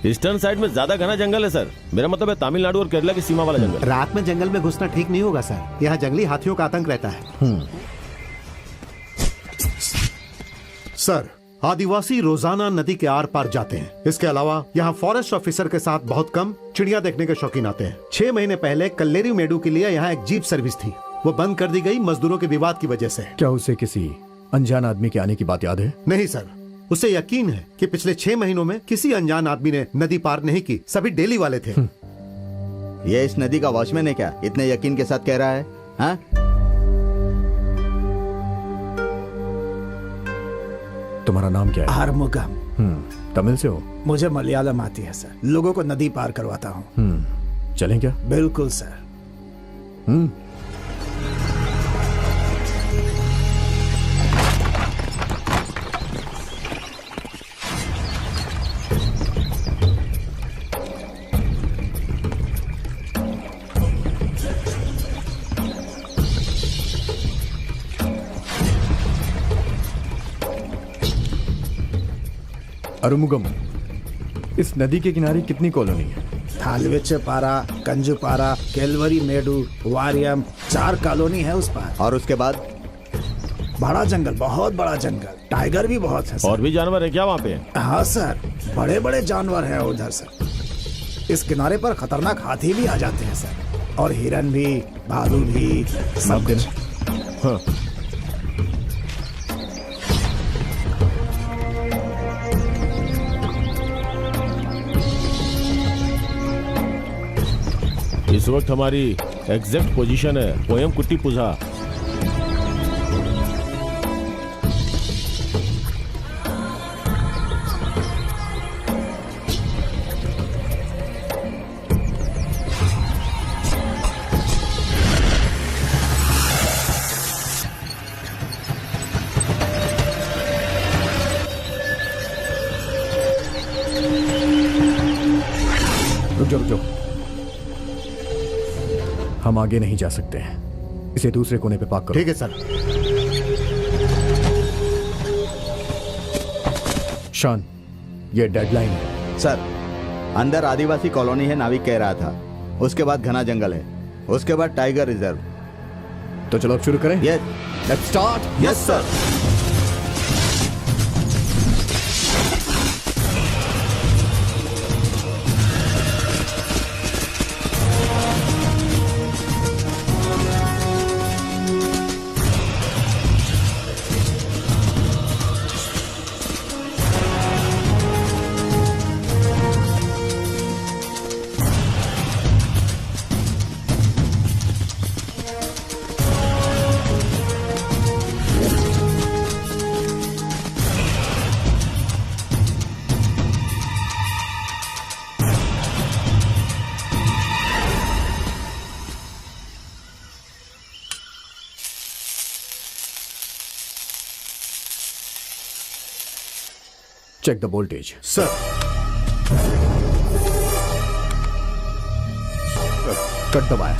ईस्टर्न साइड में ज्यादा घना जंगल है सर. मेरा मतलब है तमिलनाडु और केरला की सीमा वाला जंगल. रात में जंगल में घुसना ठीक नहीं होगा सर. यहाँ जंगली हाथियों का आतंक रहता है. सर, आदिवासी रोजाना नदी के आर पार जाते हैं। इसके अलावा यहाँ फॉरेस्ट ऑफिसर के साथ बहुत कम चिड़िया देखने के शौकीन आते हैं। 6 महीने पहले कल्लेरी मेडू के लिए यहाँ एक जीप सर्विस थी, वो बंद कर दी गई मजदूरों के विवाद की वजह से। क्या उसे किसी अनजान आदमी के आने की बात याद है? नहीं सर, उसे यकीन है कि पिछले 6 महीनों में किसी अनजान आदमी ने नदी पार नहीं की, सभी डेली वाले थे। ये इस नदी का वॉचमैन है क्या? इतने यकीन के साथ कह रहा है? हाँ? तुम्हारा नाम क्या है? आर्मुगम। तमिल से हो? मुझे मलयालम आती है सर, लोगों को नदी पार करवाता हूँ। चलें क्या? बिल्कुल सर। अरुमुगम, इस नदी के किनारे कितनी कॉलोनी है? थालवेचपारा, कंजुपारा, केलवरी मेडू, वारियम, 4 कॉलोनी है उस पार। और उसके बाद? बड़ा जंगल, बहुत बड़ा जंगल, टाइगर भी बहुत है सर। और भी जानवर है क्या वहाँ पे? हाँ सर, बड़े बड़े जानवर हैं उधर सर। इस किनारे पर खतरनाक हाथी भी आ जाते हैं सर, और हिरन भी, भालू भी, सब कुछ। हाँ। इस वक्त हमारी एग्जैक्ट पोजीशन है पोयम कुट्टी पुझा। रुक जाओ, हम आगे नहीं जा सकते हैं, इसे दूसरे कोने पे पार्क करो। ठीक है सर। शान, ये डेडलाइन है। सर, अंदर आदिवासी कॉलोनी है, नाविक कह रहा था। उसके बाद घना जंगल है, उसके बाद टाइगर रिजर्व। तो चलो अब शुरू करें। Yes, let's start. Yes sir. Check the voltage. Sir. Cut दबाया।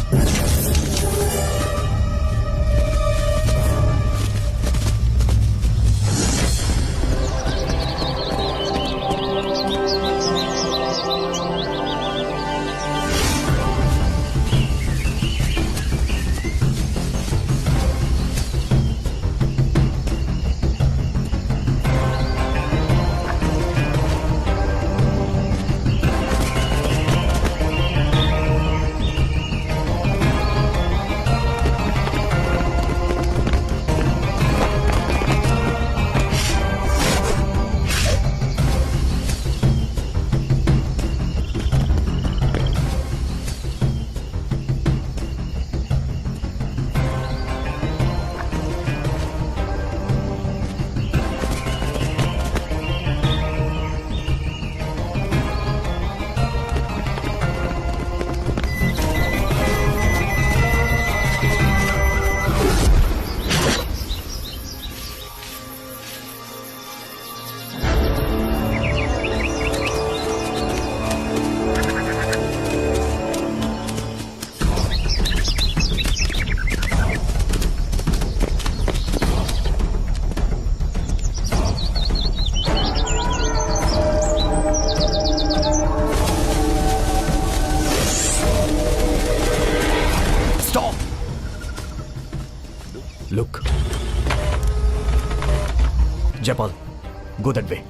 Go that way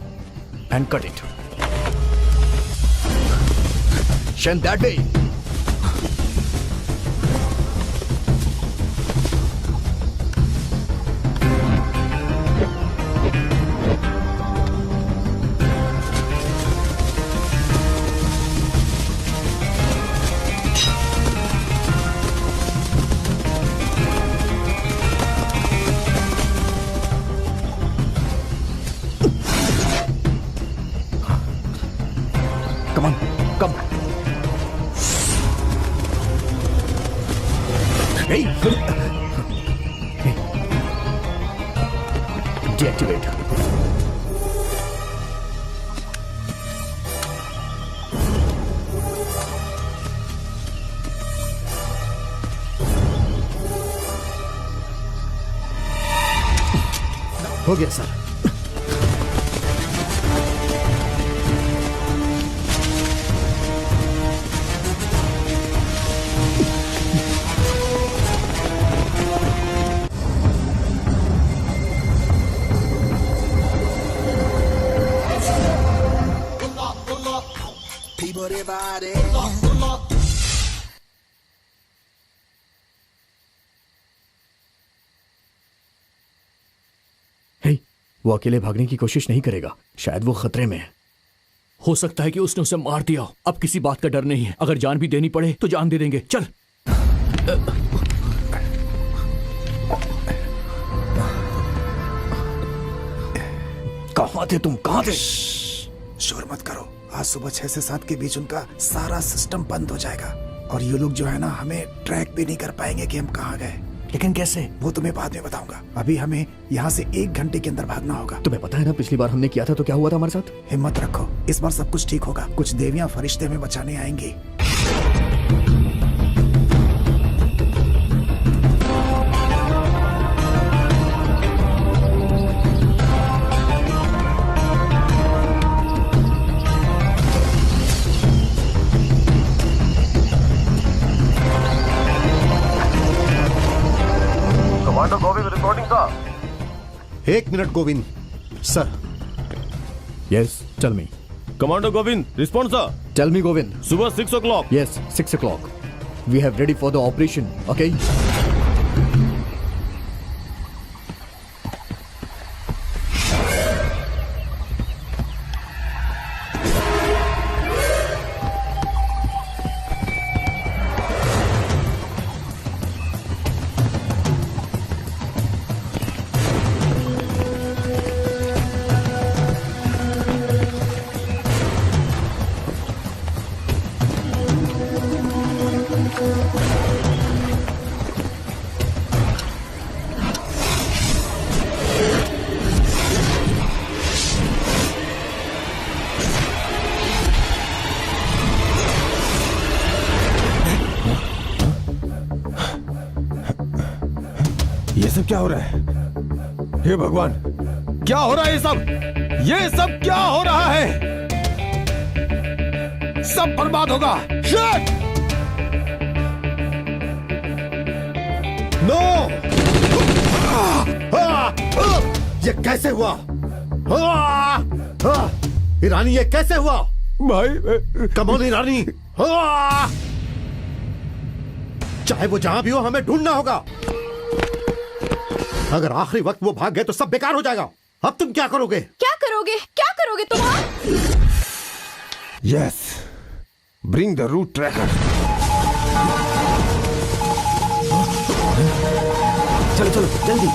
and cut it. Shen, that way. Come on, come. Hey! Hey. Deactivate. हो गया सर। Hey, वो अकेले भागने की कोशिश नहीं करेगा। शायद वो खतरे में है। हो सकता है कि उसने उसे मार दिया हो। अब किसी बात का डर नहीं है। अगर जान भी देनी पड़े तो जान दे देंगे। चल। कहाँ थे तुम? कहाँ थे? शोर मत करो। आज सुबह 6 से 7 के बीच उनका सारा सिस्टम बंद हो जाएगा और ये लोग जो है ना हमें ट्रैक भी नहीं कर पाएंगे कि हम कहाँ गए। लेकिन कैसे? वो तुम्हें बाद में बताऊंगा। अभी हमें यहाँ से 1 घंटे के अंदर भागना होगा। तुम्हें पता है ना पिछली बार हमने किया था तो क्या हुआ था हमारे साथ? हिम्मत रखो, इस बार सब कुछ ठीक होगा। कुछ देवियां फरिश्ते में बचाने आएंगी। Commando Govind reporting sir. 1 minute Govind. Sir. Yes, tell me. Commando Govind respond sir. Tell me, Govind. सुबह 6 o'clock. Yes, 6 o'clock. We have ready for the operation. Okay. ये सब क्या हो रहा है? हे भगवान, क्या हो रहा है ये सब? ये सब क्या हो रहा है? सब बर्बाद होगा। शिट! नो! ये कैसे हुआ? ईरानी, ये कैसे हुआ? भाई कमोन ईरानी, चाहे वो जहां भी हो हमें ढूंढना होगा। अगर आखिरी वक्त वो भाग गए तो सब बेकार हो जाएगा। अब तुम क्या करोगे? क्या करोगे? क्या करोगे तुम? Yes, bring the route tracker. चलो चलो जल्दी।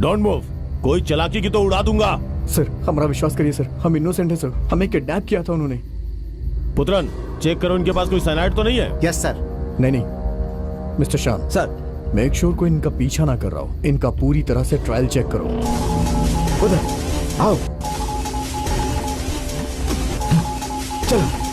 Don't move. कोई चालाकी की तो उड़ा दूंगा। सर, हमारा विश्वास करिए सर, हम इनोसेंट हैं सर। हमें किडनैप किया था उन्होंने। पुत्रन, चेक करो इनके पास कोई साइनाइड तो नहीं है। Yes sir. नहीं नहीं मिस्टर शान सर, मेक श्योर कोई इनका पीछा ना कर रहा हो। इनका पूरी तरह से ट्रायल चेक करो। उधर आओ। चलो।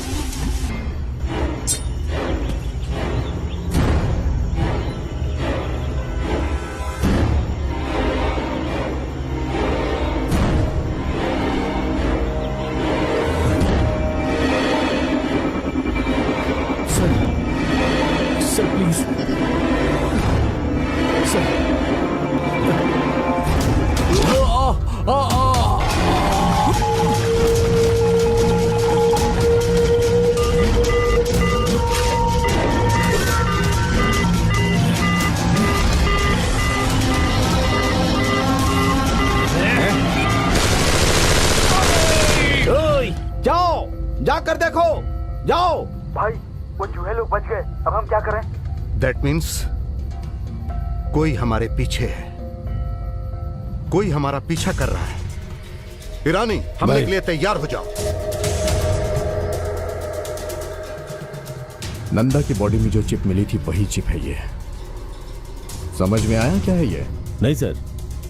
जाओ, जाकर देखो, जाओ। भाई वो चूहे लोग बच गए, अब हम क्या करें? दैट मीन्स कोई हमारे पीछे है, कोई हमारा पीछा कर रहा है। ईरानी, हमले के लिए तैयार हो जाओ। नंदा की बॉडी में जो चिप मिली थी वही चिप है ये। समझ में आया क्या है ये? नहीं सर,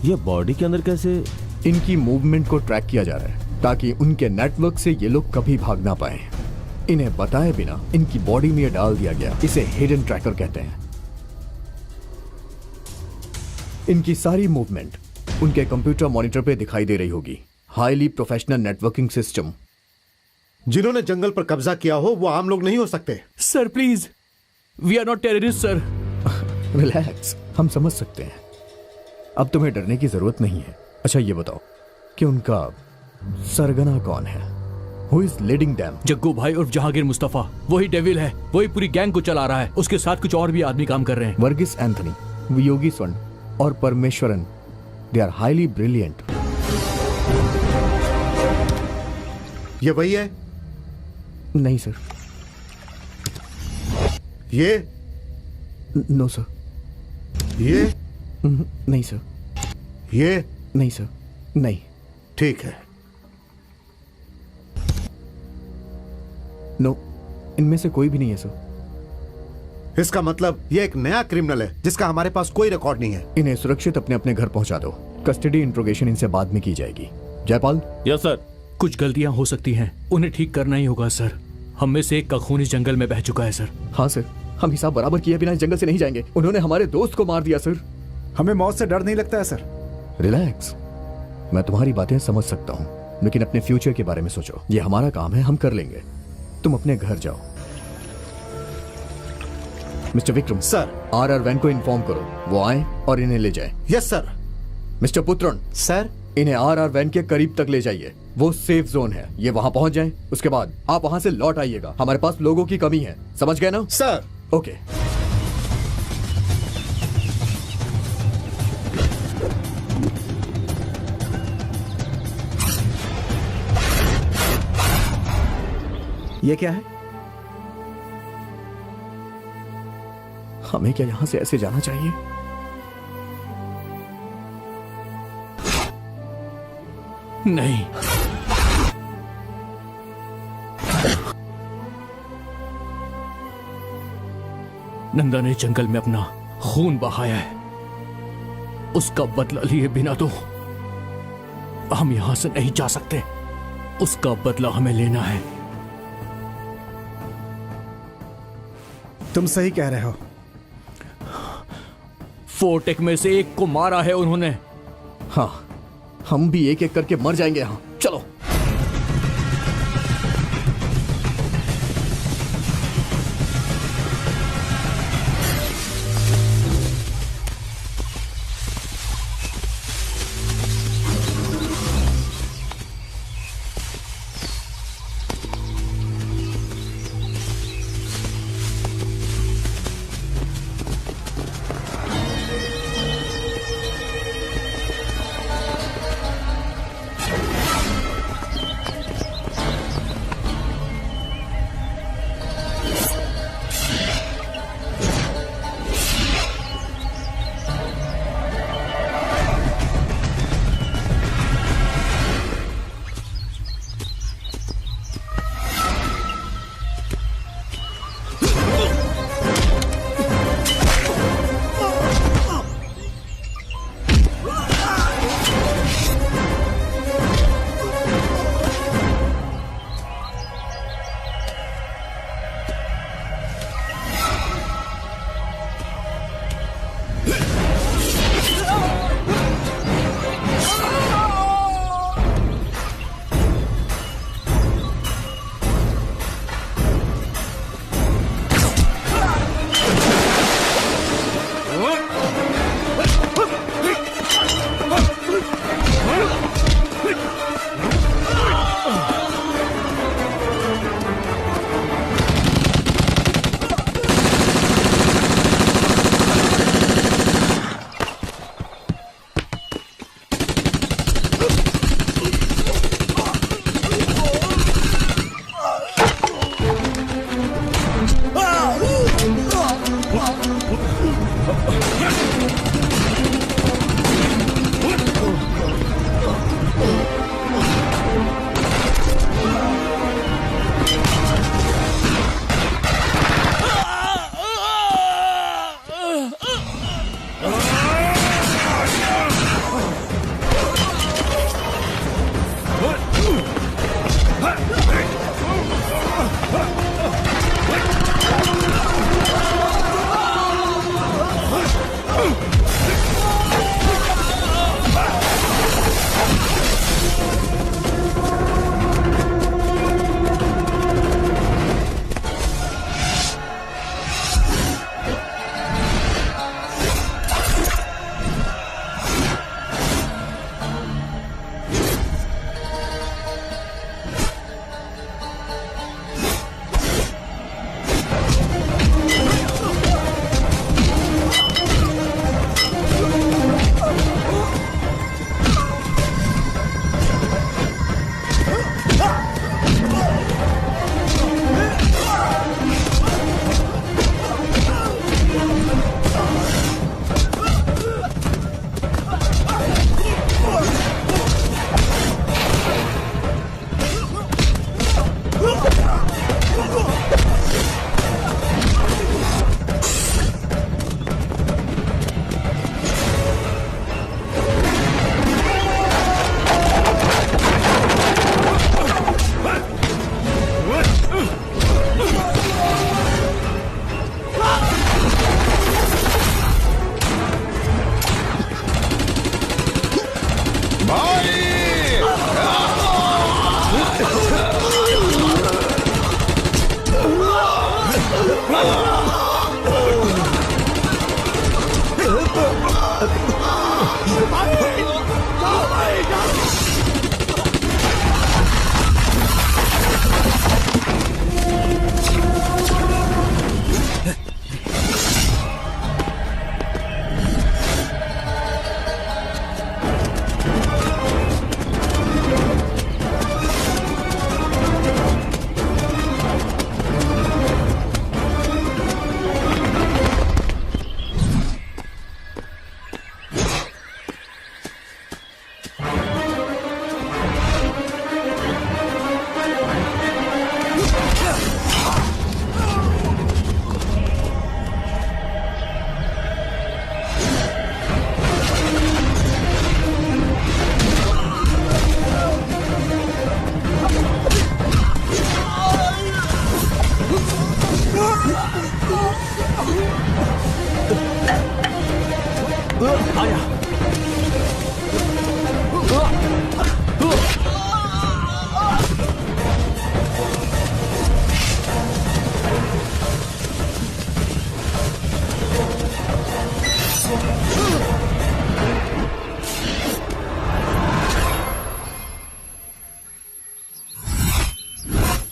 ये बॉडी के अंदर कैसे? इनकी मूवमेंट को ट्रैक किया जा रहा है ताकि उनके नेटवर्क से ये लोग कभी भाग ना पाए। इन्हें बताए बिना इनकी बॉडी में ये डाल दिया गया। इसे हिडन ट्रैकर कहते हैं। इनकी सारी मूवमेंट उनके कंप्यूटर मॉनिटर पे दिखाई दे रही होगी। Highly professional networking system. जिन्होंने जंगल पर कब्जा किया हो वो आम लोग नहीं हो सकते। Sir please, we are not terrorist sir. Relax, हम समझ सकते हैं। अब तुम्हें डरने की जरूरत नहीं है। अच्छा ये बताओ कि उनका सरगना कौन है? Who is leading them? Jaggu भाई और जहांगीर मुस्तफा, वही डेविल है, वही पूरी गैंग को चला रहा है। उसके साथ कुछ और भी आदमी काम कर रहे हैं। वर्गीस एंथनी, वियोगी स्वर्ण और Parameswaran, they are highly brilliant. ये वही है? नहीं सर। ये? No sir. ये? नहीं सर। ये? नहीं सर। नहीं। ठीक है। नो, इनमें से कोई भी नहीं है सर। इसका मतलब ये एक नया क्रिमिनल है जिसका हमारे पास कोई रिकॉर्ड नहीं है। इन्हें सुरक्षित अपने अपने घर पहुंचा दो। कस्टडी इंट्रोगेशन इनसे बाद में की जाएगी। जयपाल। Yes sir. कुछ गलतियां हो सकती हैं, उन्हें ठीक करना ही होगा सर। हम में से एक का खून इस जंगल में बह चुका है सर। हाँ सर, हम हिसाब बराबर किए बिना इस जंगल से नहीं जाएंगे। उन्होंने हमारे दोस्त को मार दिया सर। हमें मौत से डर नहीं लगता है सर। रिलैक्स, मैं तुम्हारी बातें समझ सकता हूँ, लेकिन अपने फ्यूचर के बारे में सोचो। ये हमारा काम है, हम कर लेंगे। तुम अपने घर जाओ। Mister Vikram sir, R van को इन्फॉर्म करो, वो आए और इन्हें ले जाए। Yes sir. Mister Puthran sir, इन्हें आर वैन के करीब तक ले जाइए। वो सेफ जोन है, ये वहां पहुंच जाएं। उसके बाद आप वहां से लौट आइएगा। हमारे पास लोगों की कमी है, समझ गए ना? सर। ओके। ये क्या है? हमें क्या यहां से ऐसे जाना चाहिए? नहीं। नंदा ने जंगल में अपना खून बहाया है, उसका बदला लिए बिना तो हम यहां से नहीं जा सकते। उसका बदला हमें लेना है। तुम सही कह रहे हो। फोर्टेक में से एक को मारा है उन्होंने। हाँ, हम भी एक एक करके मर जाएंगे यहां। चलो।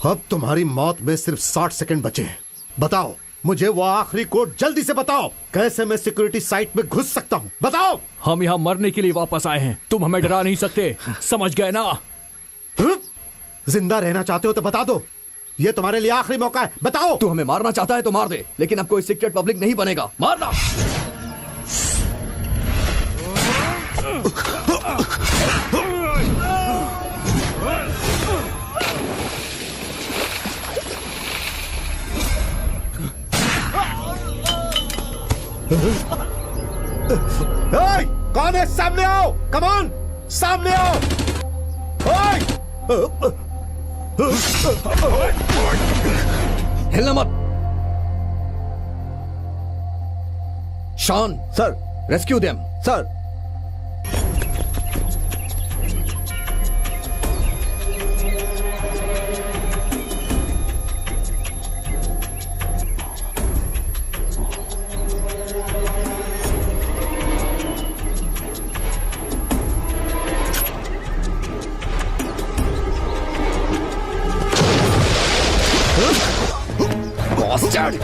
अब तुम्हारी मौत में सिर्फ 60 सेकंड बचे हैं। बताओ मुझे वो आखिरी कोड जल्दी से बताओ। कैसे मैं सिक्योरिटी साइट में घुस सकता हूँ? बताओ। हम यहाँ मरने के लिए वापस आए हैं, तुम हमें डरा नहीं सकते, समझ गए ना? जिंदा रहना चाहते हो तो बता दो, ये तुम्हारे लिए आखिरी मौका है। बताओ। तू हमें मारना चाहता है तो मार दे, लेकिन अब कोई सीक्रेट पब्लिक नहीं बनेगा। मारना। कौन है? सामने आओ। कम ऑन, सामने आओ। हिलना मत। Shaun sir. Rescue them. Sir. Bastard!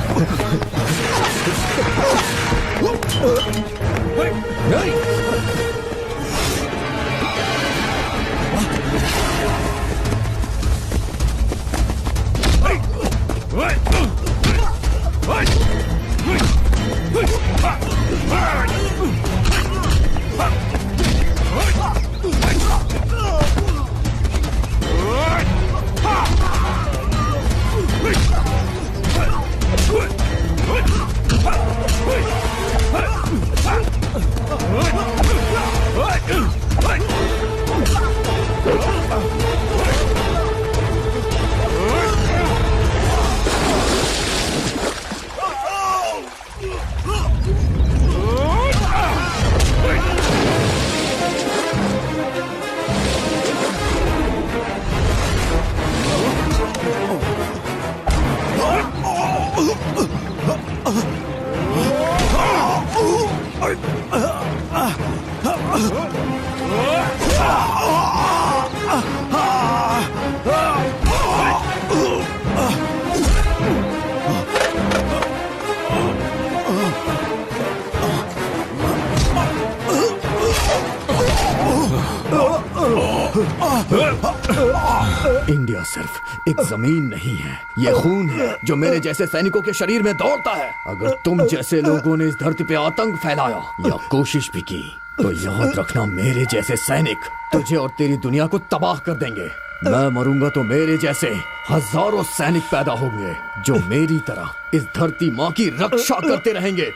India सिर्फ एक जमीन नहीं है, ये खून है जो मेरे जैसे सैनिकों के शरीर में दौड़ता है। अगर तुम जैसे लोगों ने इस धरती पे आतंक फैलाया या कोशिश भी की तो याद रखना, मेरे जैसे सैनिक तुझे और तेरी दुनिया को तबाह कर देंगे। मैं मरूंगा तो मेरे जैसे हजारों सैनिक पैदा होंगे जो मेरी तरह इस धरती माँ की रक्षा करते रहेंगे।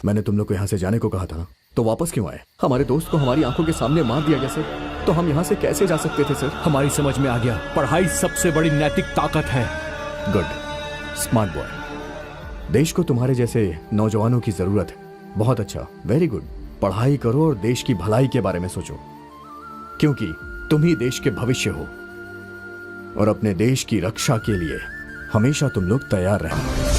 मैंने तुम लोग को यहाँ से जाने को कहा था ना, तो वापस क्यों आए? हमारे दोस्त को हमारी आंखों के सामने मार दिया गया सर, तो हम यहाँ से कैसे जा सकते थे सर? हमारी समझ में आ गया, पढ़ाई सबसे बड़ी नैतिक ताकत है। Good, smart boy. देश को तुम्हारे जैसे नौजवानों की जरूरत है। बहुत अच्छा, वेरी गुड। पढ़ाई करो और देश की भलाई के बारे में सोचो, क्योंकि तुम ही देश के भविष्य हो और अपने देश की रक्षा के लिए हमेशा तुम लोग तैयार रहना।